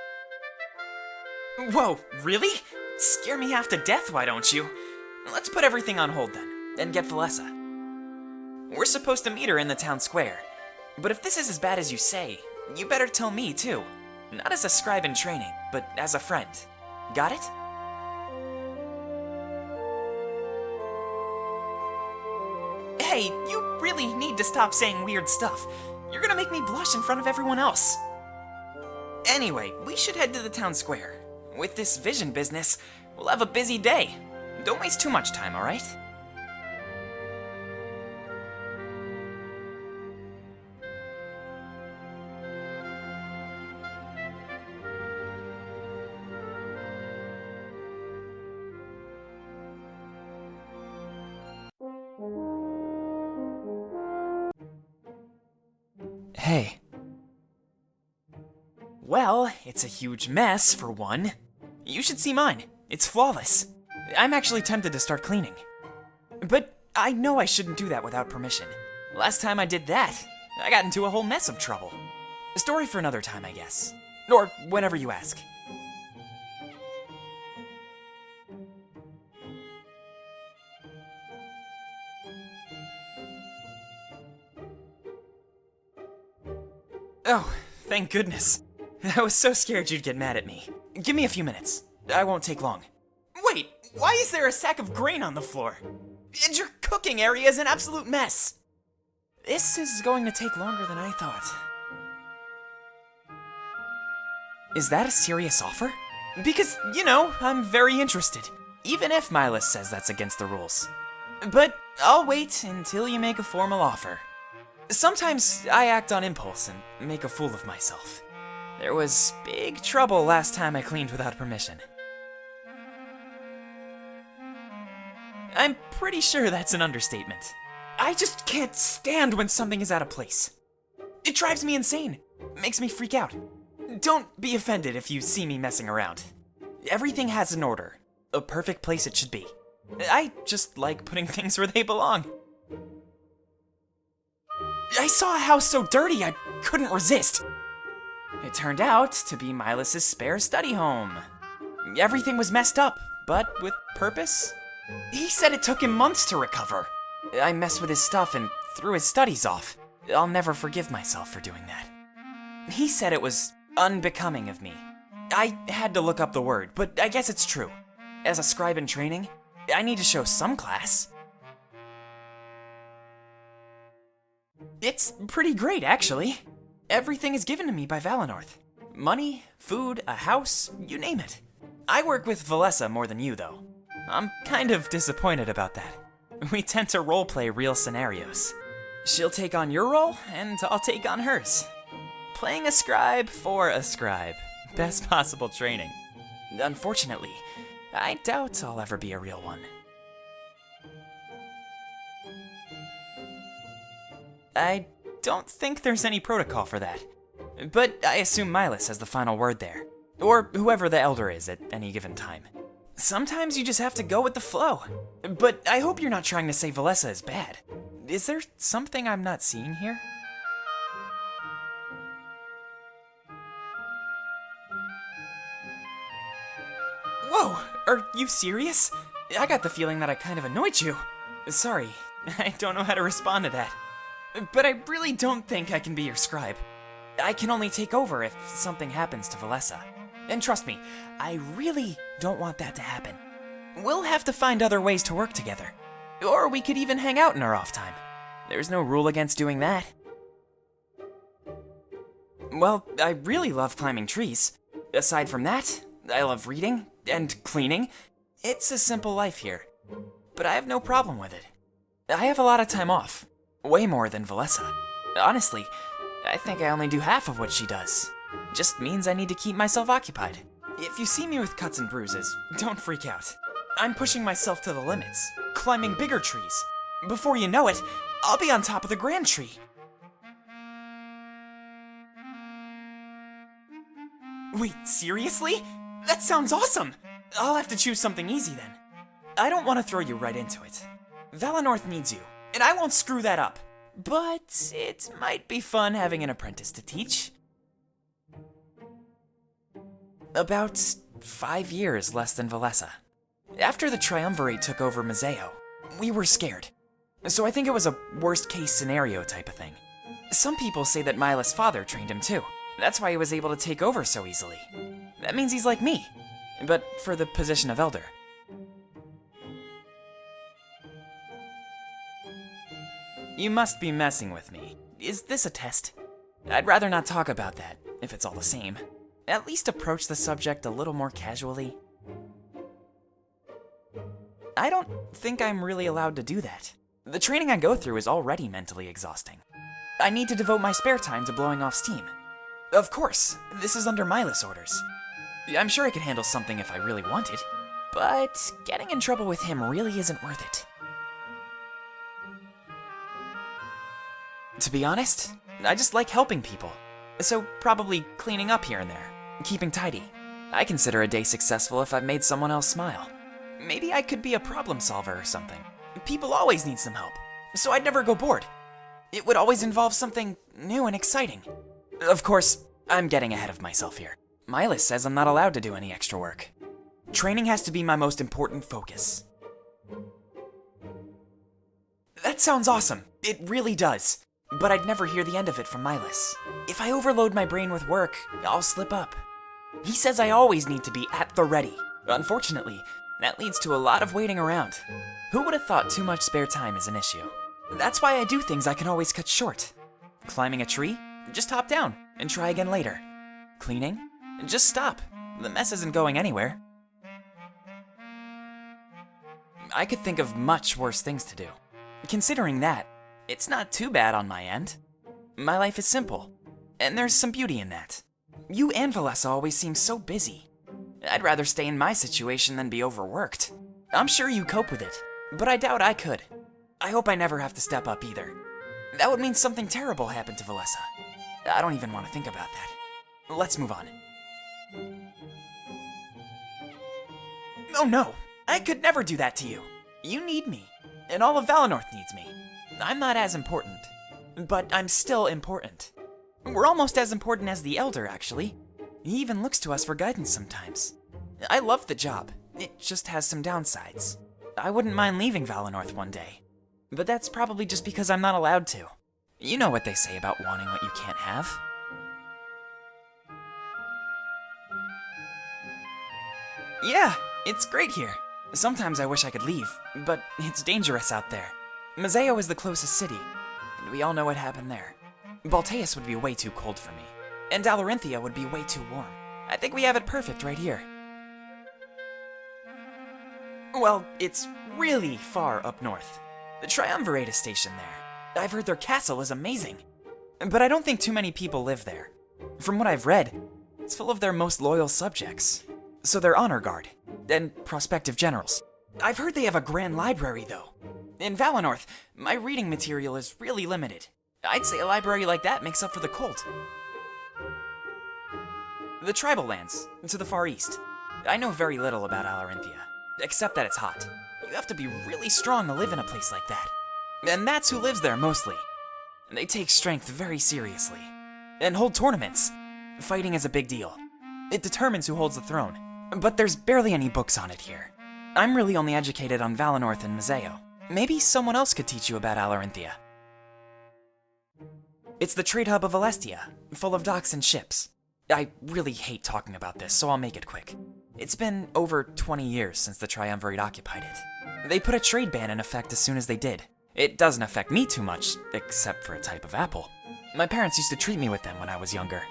Whoa, really? Scare me half to death, why don't you? Let's put everything on hold then, and get Valessa. We're supposed to meet her in the town square. But if this is as bad as you say, you better tell me too. Not as a scribe in training, but as a friend. Got it? Hey, you really need to stop saying weird stuff. You're gonna make me blush in front of everyone else. Anyway, we should head to the town square. With this vision business, we'll have a busy day. Don't waste too much time, alright? Hey. Well, it's a huge mess, for one. You should see mine. It's flawless. I'm actually tempted to start cleaning. But I know I shouldn't do that without permission. Last time I did that, I got into a whole mess of trouble. A story for another time, I guess. Or whenever you ask. Oh, thank goodness. I was so scared you'd get mad at me. Give me a few minutes. I won't take long. Wait, why is there a sack of grain on the floor? And your cooking area is an absolute mess. This is going to take longer than I thought. Is that a serious offer? Because, I'm very interested, even if Milas says that's against the rules. But I'll wait until you make a formal offer. Sometimes I act on impulse and make a fool of myself. There was big trouble last time I cleaned without permission. I'm pretty sure that's an understatement. I just can't stand when something is out of place. It drives me insane, makes me freak out. Don't be offended if you see me messing around. Everything has an order, a perfect place it should be. I just like putting things where they belong. I saw a house so dirty I couldn't resist. It turned out to be Milas' spare study home. Everything was messed up, but with purpose. He said it took him months to recover. I messed with his stuff and threw his studies off. I'll never forgive myself for doing that. He said it was unbecoming of me. I had to look up the word, but I guess it's true. As a scribe in training, I need to show some class. It's pretty great, actually. Everything is given to me by Valenorth. Money, food, a house, you name it. I work with Valessa more than you, though. I'm kind of disappointed about that. We tend to roleplay real scenarios. She'll take on your role, and I'll take on hers. Playing a scribe for a scribe. Best possible training. Unfortunately, I doubt I'll ever be a real one. I don't think there's any protocol for that. But I assume Milas has the final word there. Or whoever the elder is at any given time. Sometimes you just have to go with the flow. But I hope you're not trying to say Valessa is bad. Is there something I'm not seeing here? Whoa, are you serious? I got the feeling that I kind of annoyed you. Sorry, I don't know how to respond to that. But I really don't think I can be your scribe. I can only take over if something happens to Valessa. And trust me, I really don't want that to happen. We'll have to find other ways to work together. Or we could even hang out in our off time. There's no rule against doing that. Well, I really love climbing trees. Aside from that, I love reading and cleaning. It's a simple life here. But I have no problem with it. I have a lot of time off. Way more than Valessa. Honestly, I think I only do half of what she does. Just means I need to keep myself occupied. If you see me with cuts and bruises, don't freak out. I'm pushing myself to the limits, climbing bigger trees. Before you know it, I'll be on top of the Grand Tree. Wait, seriously? That sounds awesome! I'll have to choose something easy then. I don't want to throw you right into it. Valenorth needs you, and I won't screw that up. But it might be fun having an apprentice to teach. About 5 years less than Valessa. After the Triumvirate took over Mazeo, we were scared. So I think it was a worst-case scenario type of thing. Some people say that Milas' father trained him too. That's why he was able to take over so easily. That means he's like me, but for the position of Elder. You must be messing with me. Is this a test? I'd rather not talk about that, if it's all the same. At least approach the subject a little more casually. I don't think I'm really allowed to do that. The training I go through is already mentally exhausting. I need to devote my spare time to blowing off steam. Of course, this is under Milas' orders. I'm sure I could handle something if I really wanted, but getting in trouble with him really isn't worth it. To be honest, I just like helping people. So probably cleaning up here and there, keeping tidy. I consider a day successful if I've made someone else smile. Maybe I could be a problem solver or something. People always need some help, so I'd never go bored. It would always involve something new and exciting. Of course, I'm getting ahead of myself here. Milas says I'm not allowed to do any extra work. Training has to be my most important focus. That sounds awesome. It really does. But I'd never hear the end of it from Milas. If I overload my brain with work, I'll slip up. He says I always need to be at the ready. Unfortunately, That leads to a lot of waiting around. Who would have thought too much spare time is an issue? That's why I do things I can always cut short. Climbing a tree? Just hop down and try again later. Cleaning? Just stop. The mess isn't going anywhere. I could think of much worse things to do. Considering that, it's not too bad on my end. My life is simple, and there's some beauty in that. You and Valessa always seem so busy. I'd rather stay in my situation than be overworked. I'm sure you cope with it, but I doubt I could. I hope I never have to step up either. That would mean something terrible happened to Valessa. I don't even want to think about that. Let's move on. Oh no! I could never do that to you. You need me, and all of Valenorth needs me. I'm not as important, but I'm still important. We're almost as important as the Elder, actually. He even looks to us for guidance sometimes. I love the job. It just has some downsides. I wouldn't mind leaving Valenorth one day, but that's probably just because I'm not allowed to. You know what they say about wanting what you can't have. Yeah, it's great here. Sometimes I wish I could leave, but it's dangerous out there. Mazeo is the closest city, and we all know what happened there. Balteus would be way too cold for me, and Dalarinthia would be way too warm. I think we have it perfect right here. Well, it's really far up north. The Triumvirate is stationed there. I've heard their castle is amazing, but I don't think too many people live there. From what I've read, it's full of their most loyal subjects, so they're honor guard and prospective generals. I've heard they have a grand library, though. In Valenorth, my reading material is really limited. I'd say a library like that makes up for the cold. The tribal lands, to the far east. I know very little about Alarinthia, except that it's hot. You have to be really strong to live in a place like that. And that's who lives there mostly. They take strength very seriously, and hold tournaments. Fighting is a big deal. It determines who holds the throne, but there's barely any books on it here. I'm really only educated on Valenorth and Mazeo. Maybe someone else could teach you about Alarinthia. It's the trade hub of Alestia, full of docks and ships. I really hate talking about this, so I'll make it quick. It's been over 20 years since the Triumvirate occupied it. They put a trade ban in effect as soon as they did. It doesn't affect me too much, except for a type of apple. My parents used to treat me with them when I was younger.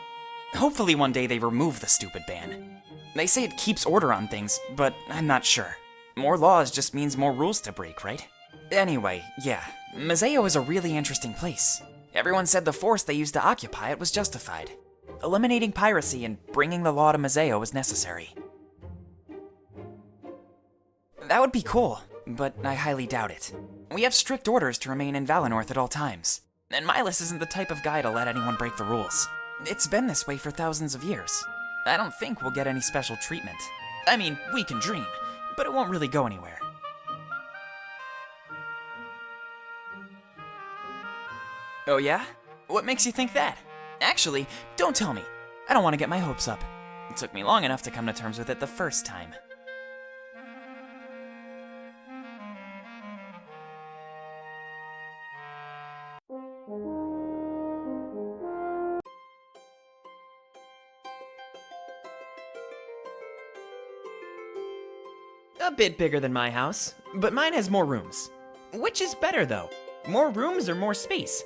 Hopefully one day they remove the stupid ban. They say it keeps order on things, but I'm not sure. More laws just means more rules to break, right? Anyway, yeah, Mazeo is a really interesting place. Everyone said the force they used to occupy it was justified. Eliminating piracy and bringing the law to Mazeo was necessary. That would be cool, but I highly doubt it. We have strict orders to remain in Valenorth at all times, and Milas isn't the type of guy to let anyone break the rules. It's been this way for thousands of years. I don't think we'll get any special treatment. I mean, we can dream, but it won't really go anywhere. Oh yeah? What makes you think that? Actually, don't tell me. I don't want to get my hopes up. It took me long enough to come to terms with it the first time. A bit bigger than my house, but mine has more rooms. Which is better though? More rooms or more space?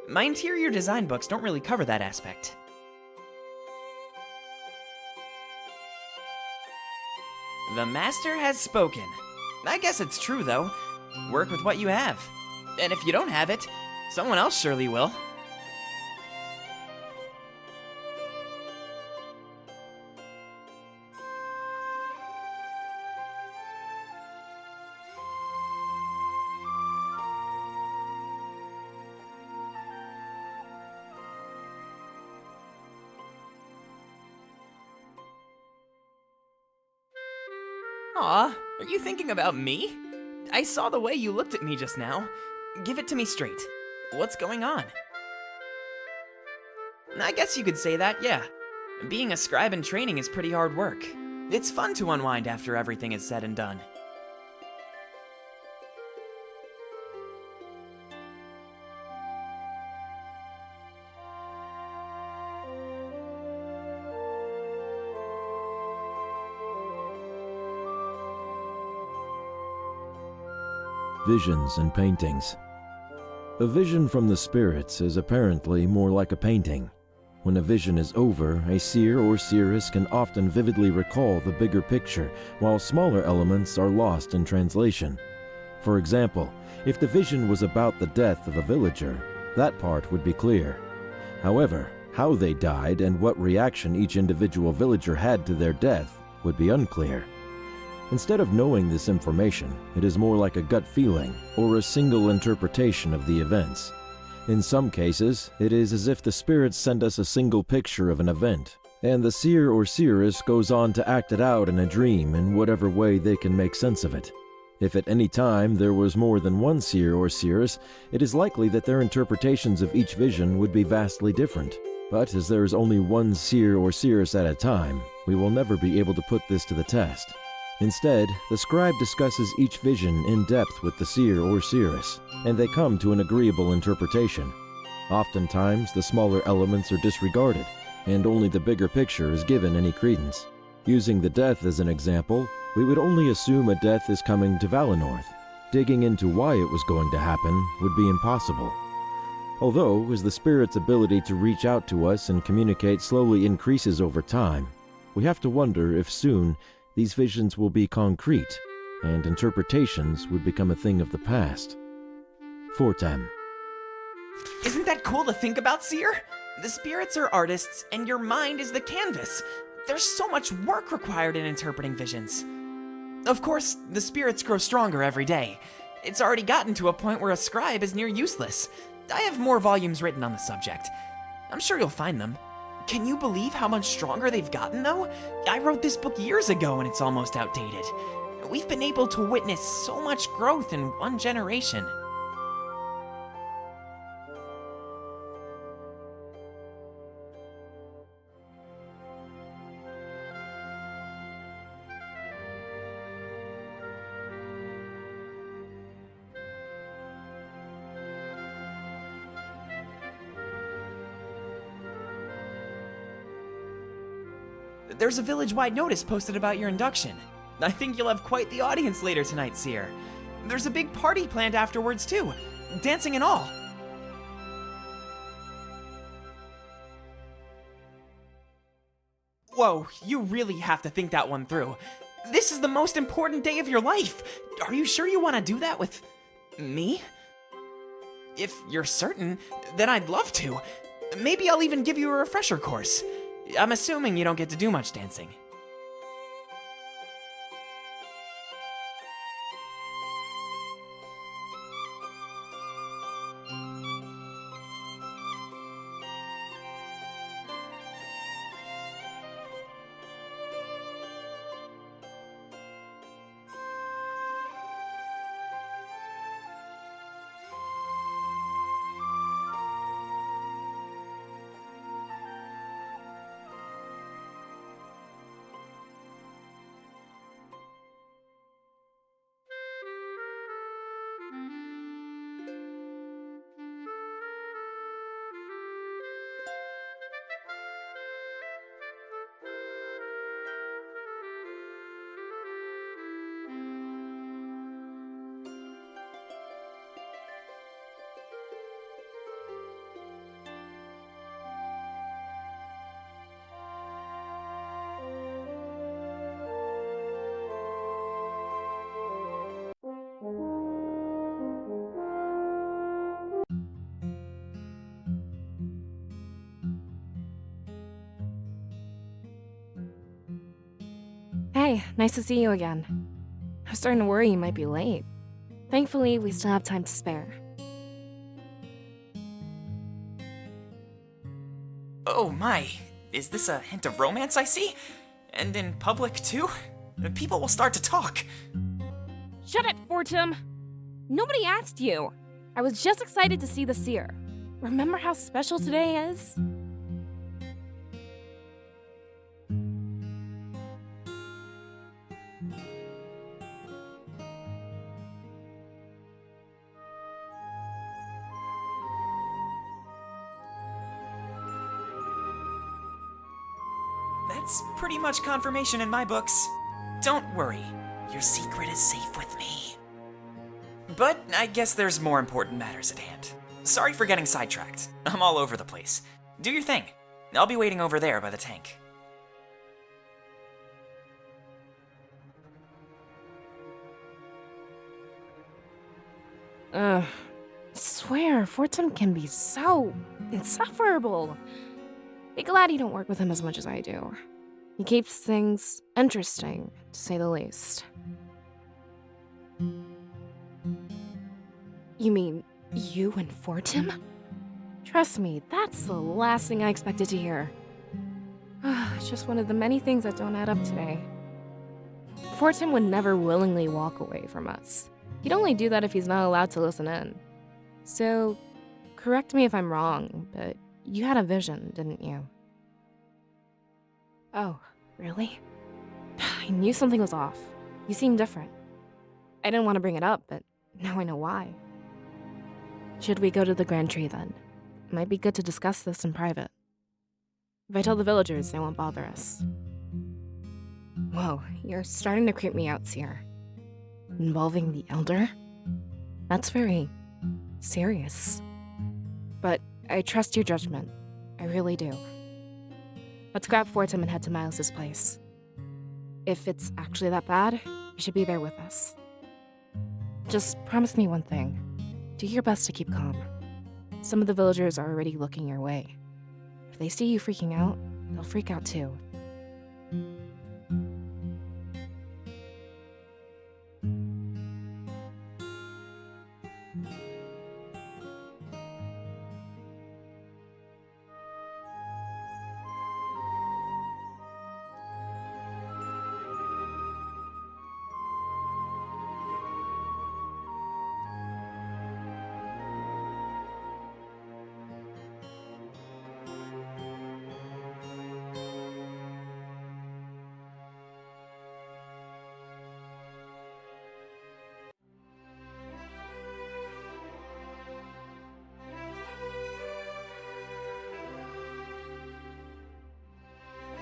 My interior design books don't really cover that aspect. The master has spoken. I guess it's true though. Work with what you have. And if you don't have it, someone else surely will. Aw, are you thinking about me? I saw the way you looked at me just now. Give it to me straight. What's going on? I guess you could say that, yeah. Being a scribe in training is pretty hard work. It's fun to unwind after everything is said and done. visions, and paintings. A vision from the spirits is apparently more like a painting. When a vision is over, a seer or seeress can often vividly recall the bigger picture, while smaller elements are lost in translation. For example, if the vision was about the death of a villager, that part would be clear. However, how they died and what reaction each individual villager had to their death would be unclear. Instead of knowing this information, it is more like a gut feeling or a single interpretation of the events. In some cases, it is as if the spirits send us a single picture of an event, and the seer or seeress goes on to act it out in a dream in whatever way they can make sense of it. If at any time there was more than one seer or seeress, it is likely that their interpretations of each vision would be vastly different. But as there is only one seer or seeress at a time, we will never be able to put this to the test. Instead, the scribe discusses each vision in depth with the seer or seeress, and they come to an agreeable interpretation. Oftentimes, the smaller elements are disregarded, and only the bigger picture is given any credence. Using the death as an example, we would only assume a death is coming to Valinor. Digging into why it was going to happen would be impossible. Although, as the spirit's ability to reach out to us and communicate slowly increases over time, we have to wonder if soon these visions will be concrete, and interpretations would become a thing of the past. Fortem. Isn't that cool to think about, Seer? The spirits are artists, and your mind is the canvas. There's so much work required in interpreting visions. Of course, the spirits grow stronger every day. It's already gotten to a point where a scribe is near useless. I have more volumes written on the subject. I'm sure you'll find them. Can you believe how much stronger they've gotten, though? I wrote this book years ago and it's almost outdated. We've been able to witness so much growth in one generation. There's a village-wide notice posted about your induction. I think you'll have quite the audience later tonight, Seer. There's a big party planned afterwards, too. Dancing and all. Whoa, you really have to think that one through. This is the most important day of your life. Are you sure you want to do that with me? If you're certain, then I'd love to. Maybe I'll even give you a refresher course. I'm assuming you don't get to do much dancing. Hey, nice to see you again. I was starting to worry you might be late. Thankfully, we still have time to spare. Oh my, is this a hint of romance I see? And in public too? People will start to talk. Shut it, Fortum! Nobody asked you. I was just excited to see the seer. Remember how special today is? That's pretty much confirmation in my books. Don't worry, your secret is safe with me. But I guess there's more important matters at hand. Sorry for getting sidetracked. I'm all over the place. Do your thing. I'll be waiting over there by the tank. I swear, Fortum can be so insufferable. Be glad you don't work with him as much as I do. He keeps things interesting, to say the least. You mean you and Fortum? Trust me, that's the last thing I expected to hear. It's just one of the many things that don't add up today. Fortum would never willingly walk away from us. He'd only do that if he's not allowed to listen in. So, correct me if I'm wrong, but you had a vision, didn't you? Oh, really? I knew something was off. You seemed different. I didn't want to bring it up, but now I know why. Should we go to the Grand Tree then? It might be good to discuss this in private. If I tell the villagers, they won't bother us. Whoa, you're starting to creep me out, Seer. Involving the Elder? That's very serious. But I trust your judgment. I really do. Let's grab Fortum and head to Miles' place. If it's actually that bad, you should be there with us. Just promise me one thing. Do your best to keep calm. Some of the villagers are already looking your way. If they see you freaking out, they'll freak out too.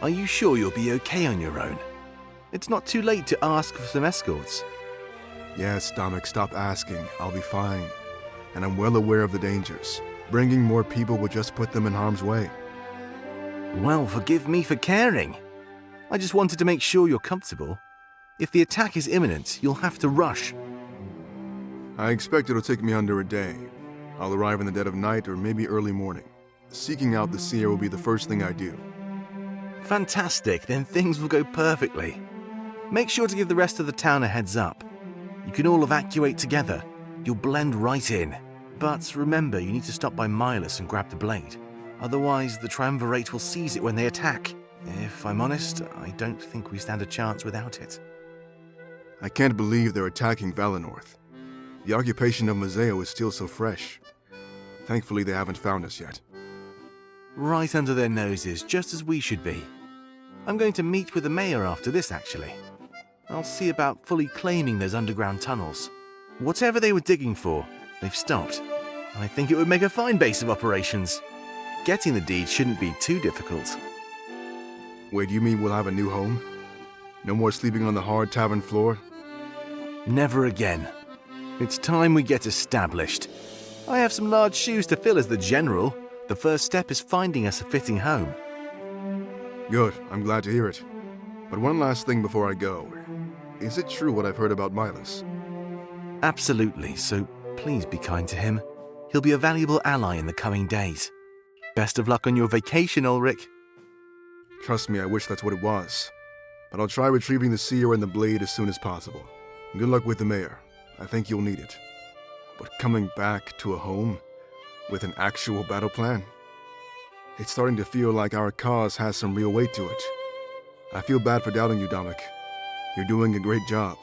Are you sure you'll be okay on your own? It's not too late to ask for some escorts. Yes, Dominic, stop asking. I'll be fine. And I'm well aware of the dangers. Bringing more people would just put them in harm's way. Well, forgive me for caring. I just wanted to make sure you're comfortable. If the attack is imminent, you'll have to rush. I expect it'll take me under a day. I'll arrive in the dead of night or maybe early morning. Seeking out the seer will be the first thing I do. Fantastic, then things will go perfectly. Make sure to give the rest of the town a heads up. You can all evacuate together. You'll blend right in. But remember, you need to stop by Miles and grab the blade. Otherwise, the Triumvirate will seize it when they attack. If I'm honest, I don't think we stand a chance without it. I can't believe they're attacking Valenorth. The occupation of Mazeo is still so fresh. Thankfully, they haven't found us yet. Right under their noses, just as we should be. I'm going to meet with the mayor after this, actually. I'll see about fully claiming those underground tunnels. Whatever they were digging for, they've stopped. I think it would make a fine base of operations. Getting the deed shouldn't be too difficult. Wait, you mean we'll have a new home? No more sleeping on the hard tavern floor? Never again. It's time we get established. I have some large shoes to fill as the general. The first step is finding us a fitting home. Good, I'm glad to hear it. But one last thing before I go. Is it true what I've heard about Miles? Absolutely, so please be kind to him. He'll be a valuable ally in the coming days. Best of luck on your vacation, Ulrich. Trust me, I wish that's what it was. But I'll try retrieving the seer and the blade as soon as possible. Good luck with the mayor. I think you'll need it. But coming back to a home with an actual battle plan? It's starting to feel like our cause has some real weight to it. I feel bad for doubting you, Dominic. You're doing a great job.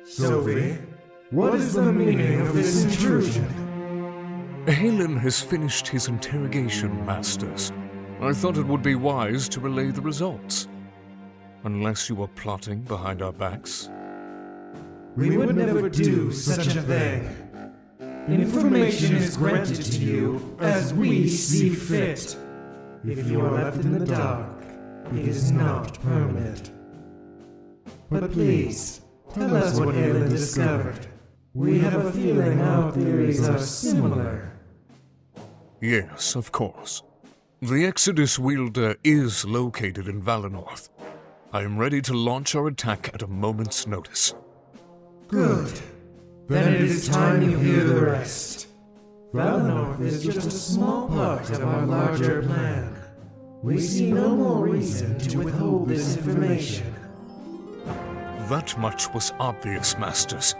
Sylvie, what is the meaning of this intrusion? Halen has finished his interrogation, Masters. I thought it would be wise to relay the results. Unless you were plotting behind our backs. We would never do such a thing. Information is granted to you as we see fit. If you are left in the dark, it is not permanent. But please, tell us what Aelin discovered. We have a feeling our theories are similar. Yes, of course. The Exodus Wielder is located in Valinor. I am ready to launch our attack at a moment's notice. Good. Then it is time you hear the rest. Valinor is just a small part of our larger plan. We see no more reason to withhold this information. That much was obvious, Masters.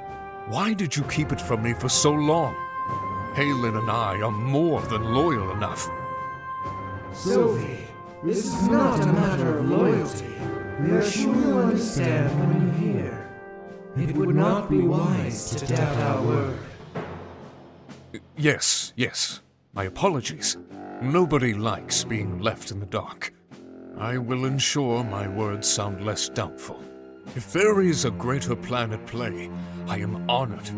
Why did you keep it from me for so long? Aelin and I are more than loyal enough. Sophie, this is not a matter of loyalty. We are sure you'll understand when you hear. It would not be wise to doubt our word. Yes. My apologies. Nobody likes being left in the dark. I will ensure my words sound less doubtful. If there is a greater plan at play, I am honored.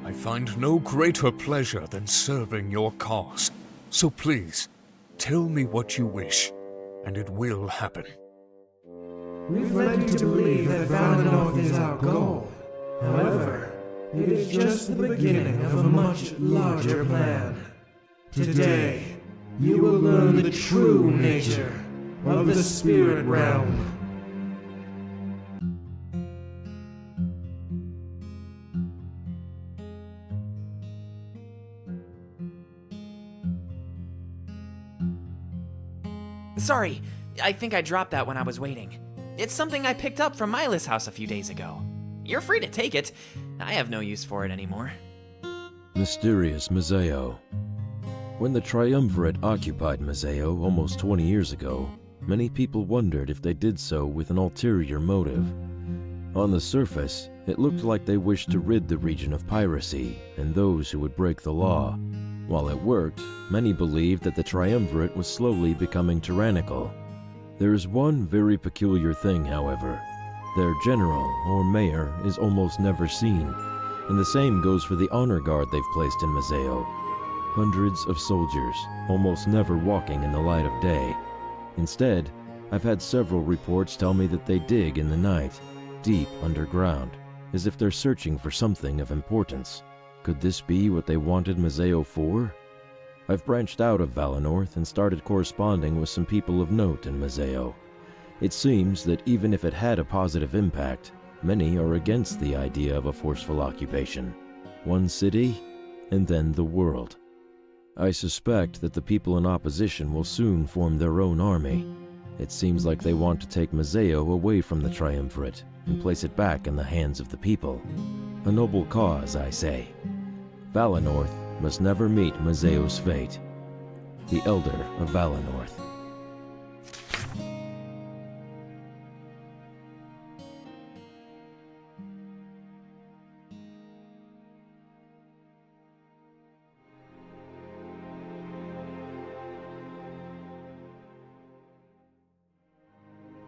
I find no greater pleasure than serving your cause. So please, tell me what you wish, and it will happen. We've led you to believe that Valinor is our goal. However, it is just the beginning of a much larger plan. Today, you will learn the true nature of the spirit realm. Sorry, I think I dropped that when I was waiting. It's something I picked up from Milas' house a few days ago. You're free to take it. I have no use for it anymore. Mysterious Mazeo. When the Triumvirate occupied Mazeo almost 20 years ago, many people wondered if they did so with an ulterior motive. On the surface, it looked like they wished to rid the region of piracy and those who would break the law. While it worked, many believed that the Triumvirate was slowly becoming tyrannical. There is one very peculiar thing, however. Their general, or mayor, is almost never seen, and the same goes for the honor guard they've placed in Mazeo. Hundreds of soldiers, almost never walking in the light of day. Instead, I've had several reports tell me that they dig in the night, deep underground, as if they're searching for something of importance. Could this be what they wanted Mazeo for? I've branched out of Valinor and started corresponding with some people of note in Mazeo. It seems that even if it had a positive impact, many are against the idea of a forceful occupation. One city, and then the world. I suspect that the people in opposition will soon form their own army. It seems like they want to take Mazeo away from the Triumvirate and place it back in the hands of the people. A noble cause, I say. Valinor must never meet Mazeo's fate. The Elder of Valinor.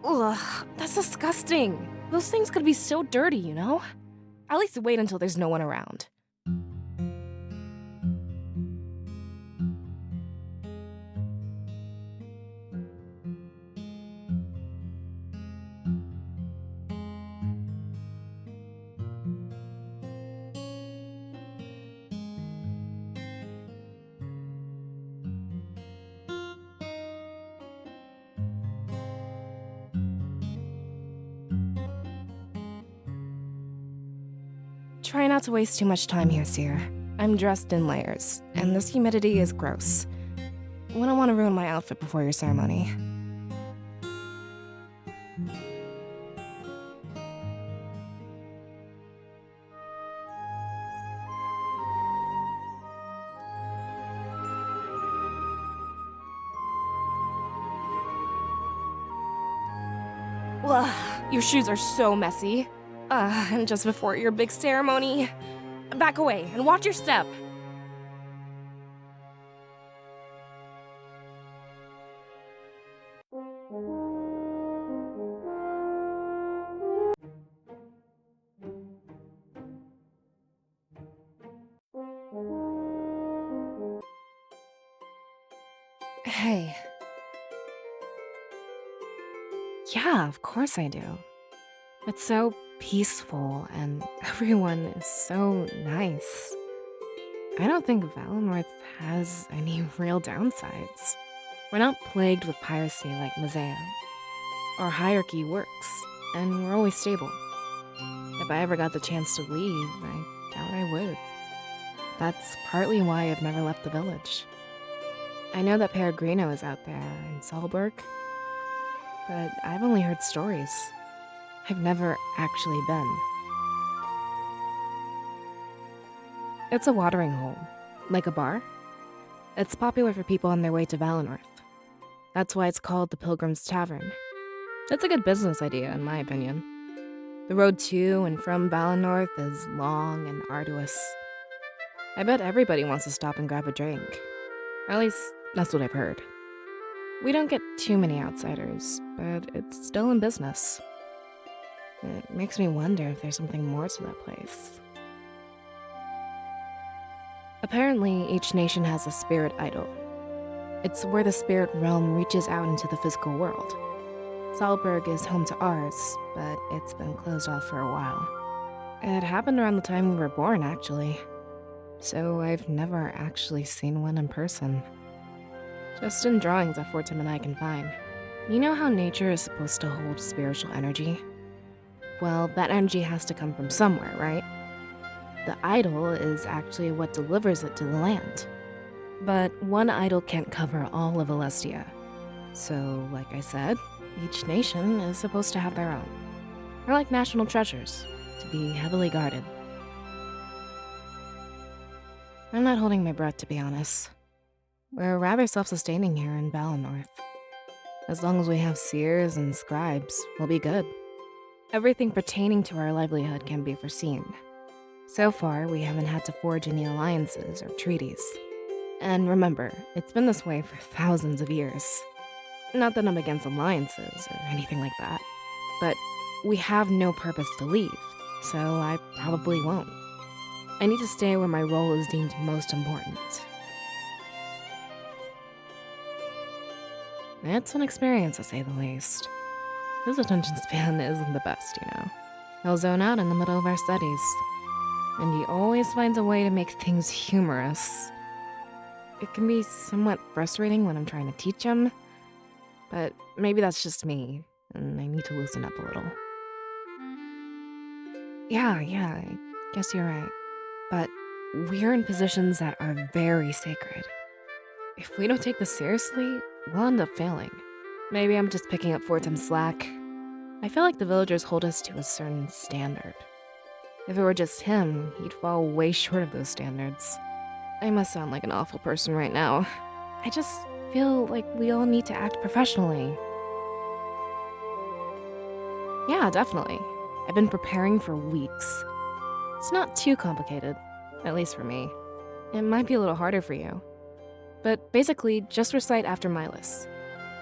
Ugh, that's disgusting. Those things could be so dirty, you know? At least wait until there's no one around. Try not to waste too much time here, Seer. I'm dressed in layers, and this humidity is gross. Wouldn't want to ruin my outfit before your ceremony. Ugh, your shoes are so messy. And just before your big ceremony. Back away and watch your step. Hey. Yeah, of course I do. It's so peaceful and everyone is so nice. I don't think Valinor has any real downsides. We're not plagued with piracy like Mazeo. Our hierarchy works, and we're always stable. If I ever got the chance to leave, I doubt I would. That's partly why I've never left the village. I know that Peregrino is out there in Salberg, but I've only heard stories. I've never actually been. It's a watering hole, like a bar. It's popular for people on their way to Valinor. That's why it's called the Pilgrim's Tavern. It's a good business idea, in my opinion. The road to and from Valinor is long and arduous. I bet everybody wants to stop and grab a drink. At least, that's what I've heard. We don't get too many outsiders, but it's still in business. It makes me wonder if there's something more to that place. Apparently, each nation has a spirit idol. It's where the spirit realm reaches out into the physical world. Salberg is home to ours, but it's been closed off for a while. It happened around the time we were born, actually. So I've never actually seen one in person. Just in drawings that Fortem and I can find. You know how nature is supposed to hold spiritual energy? Well, that energy has to come from somewhere, right? The idol is actually what delivers it to the land. But one idol can't cover all of Alestia. So, like I said, each nation is supposed to have their own. They're like national treasures, to be heavily guarded. I'm not holding my breath, to be honest. We're rather self-sustaining here in Valinor. As long as we have seers and scribes, we'll be good. Everything pertaining to our livelihood can be foreseen. So far, we haven't had to forge any alliances or treaties. And remember, it's been this way for thousands of years. Not that I'm against alliances or anything like that, but we have no purpose to leave, so I probably won't. I need to stay where my role is deemed most important. It's an experience, to say the least. His attention span isn't the best, you know. He'll zone out in the middle of our studies. And he always finds a way to make things humorous. It can be somewhat frustrating when I'm trying to teach him, but maybe that's just me, and I need to loosen up a little. Yeah, I guess you're right. But we're in positions that are very sacred. If we don't take this seriously, we'll end up failing. Maybe I'm just picking up Fortem's slack. I feel like the villagers hold us to a certain standard. If it were just him, he'd fall way short of those standards. I must sound like an awful person right now. I just feel like we all need to act professionally. Yeah, definitely. I've been preparing for weeks. It's not too complicated, at least for me. It might be a little harder for you. But basically, just recite after Milas.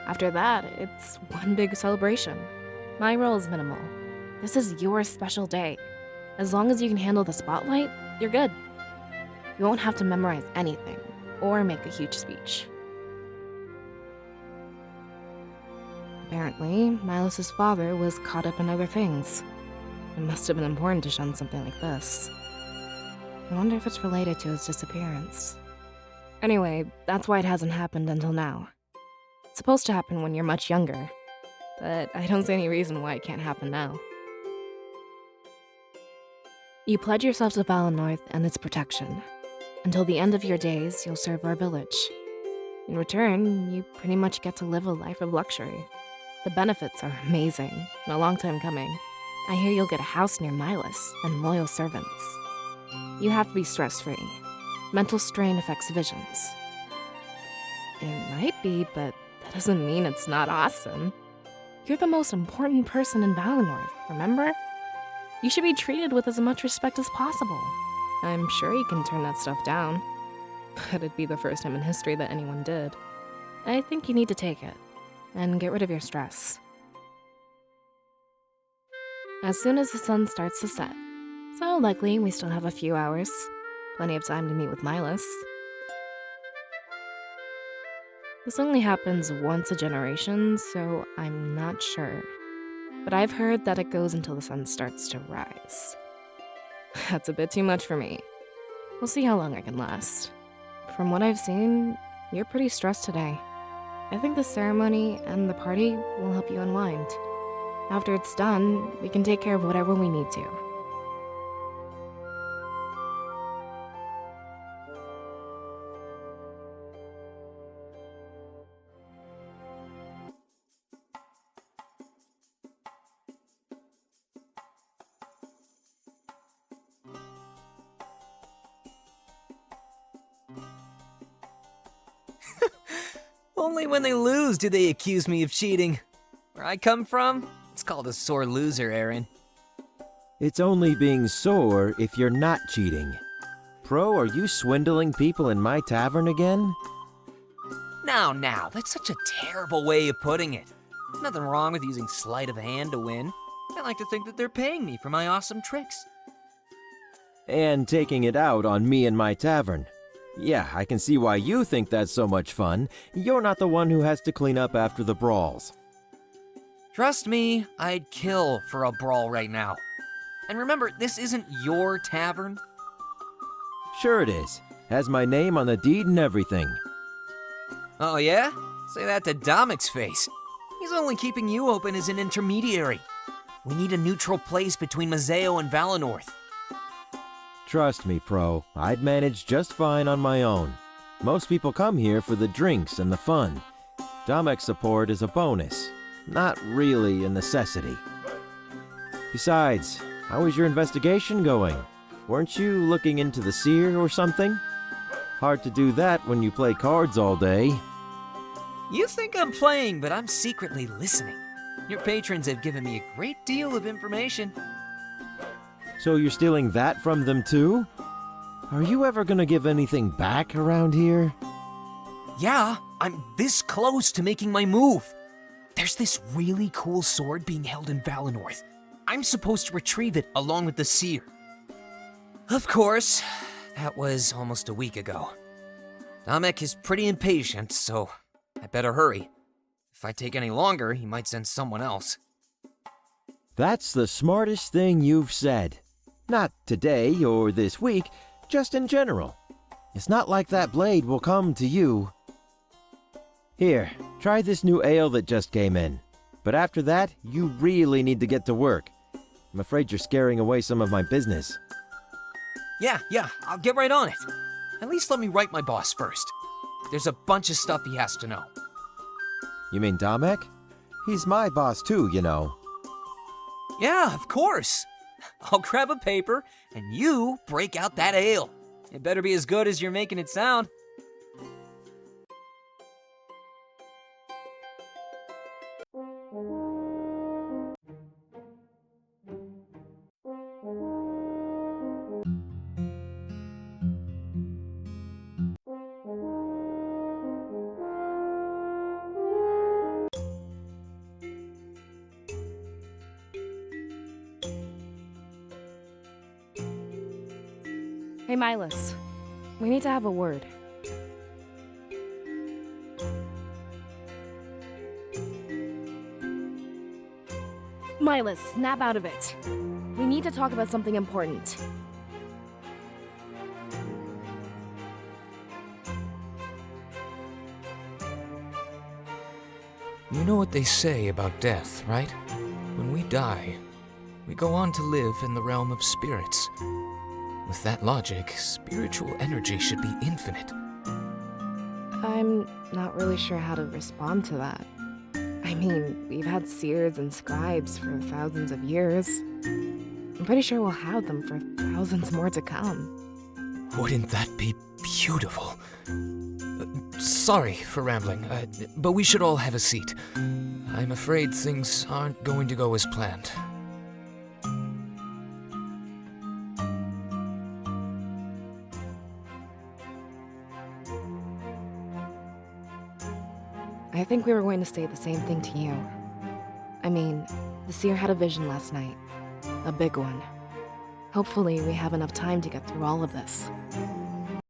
After that, it's one big celebration. My role is minimal. This is your special day. As long as you can handle the spotlight, you're good. You won't have to memorize anything, or make a huge speech. Apparently, Milas' father was caught up in other things. It must have been important to shun something like this. I wonder if it's related to his disappearance. Anyway, that's why it hasn't happened until now. It's supposed to happen when you're much younger, but I don't see any reason why it can't happen now. You pledge yourself to Valinor and its protection. Until the end of your days, you'll serve our village. In return, you pretty much get to live a life of luxury. The benefits are amazing, and a long time coming. I hear you'll get a house near Milas and loyal servants. You have to be stress-free. Mental strain affects visions. It might be, but that doesn't mean it's not awesome. You're the most important person in Valinor, remember? You should be treated with as much respect as possible. I'm sure you can turn that stuff down, but it'd be the first time in history that anyone did. I think you need to take it, and get rid of your stress. As soon as the sun starts to set, so likely we still have a few hours, plenty of time to meet with Milas. This only happens once a generation, so I'm not sure. But I've heard that it goes until the sun starts to rise. That's a bit too much for me. We'll see how long I can last. From what I've seen, you're pretty stressed today. I think the ceremony and the party will help you unwind. After it's done, we can take care of whatever we need to. Only when they lose do they accuse me of cheating. Where I come from, it's called a sore loser, Aaron. It's only being sore if you're not cheating. Pro, are you swindling people in my tavern again? Now, that's such a terrible way of putting it. Nothing wrong with using sleight of hand to win. I like to think that they're paying me for my awesome tricks. And taking it out on me and my tavern. Yeah, I can see why you think that's so much fun. You're not the one who has to clean up after the brawls. Trust me, I'd kill for a brawl right now. And remember, this isn't your tavern. Sure it is. Has my name on the deed and everything. Oh yeah? Say that to Domic's face. He's only keeping you open as an intermediary. We need a neutral place between Mazeo and Valenorth. Trust me, Pro, I'd manage just fine on my own. Most people come here for the drinks and the fun. Domic's support is a bonus, not really a necessity. Besides, how is your investigation going? Weren't you looking into the seer or something? Hard to do that when you play cards all day. You think I'm playing, but I'm secretly listening. Your patrons have given me a great deal of information. So you're stealing that from them too? Are you ever gonna give anything back around here? Yeah, I'm this close to making my move. There's this really cool sword being held in Valenorth. I'm supposed to retrieve it along with the seer. Of course, that was almost a week ago. Domic is pretty impatient, so I better hurry. If I take any longer, he might send someone else. That's the smartest thing you've said. Not today or this week, just in general. It's not like that blade will come to you. Here, try this new ale that just came in. But after that, you really need to get to work. I'm afraid you're scaring away some of my business. Yeah, I'll get right on it. At least let me write my boss first. There's a bunch of stuff he has to know. You mean Domec? He's my boss too, you know. Yeah, of course. I'll grab a paper, and you break out that ale. It better be as good as you're making it sound. Hey, Milas. We need to have a word. Milas, snap out of it. We need to talk about something important. You know what they say about death, right? When we die, we go on to live in the realm of spirits. With that logic, spiritual energy should be infinite. I'm not really sure how to respond to that. I mean, we've had seers and scribes for thousands of years. I'm pretty sure we'll have them for thousands more to come. Wouldn't that be beautiful? Sorry for rambling, but we should all have a seat. I'm afraid things aren't going to go as planned. I think we were going to say the same thing to you. I mean, the seer had a vision last night. A big one. Hopefully, we have enough time to get through all of this.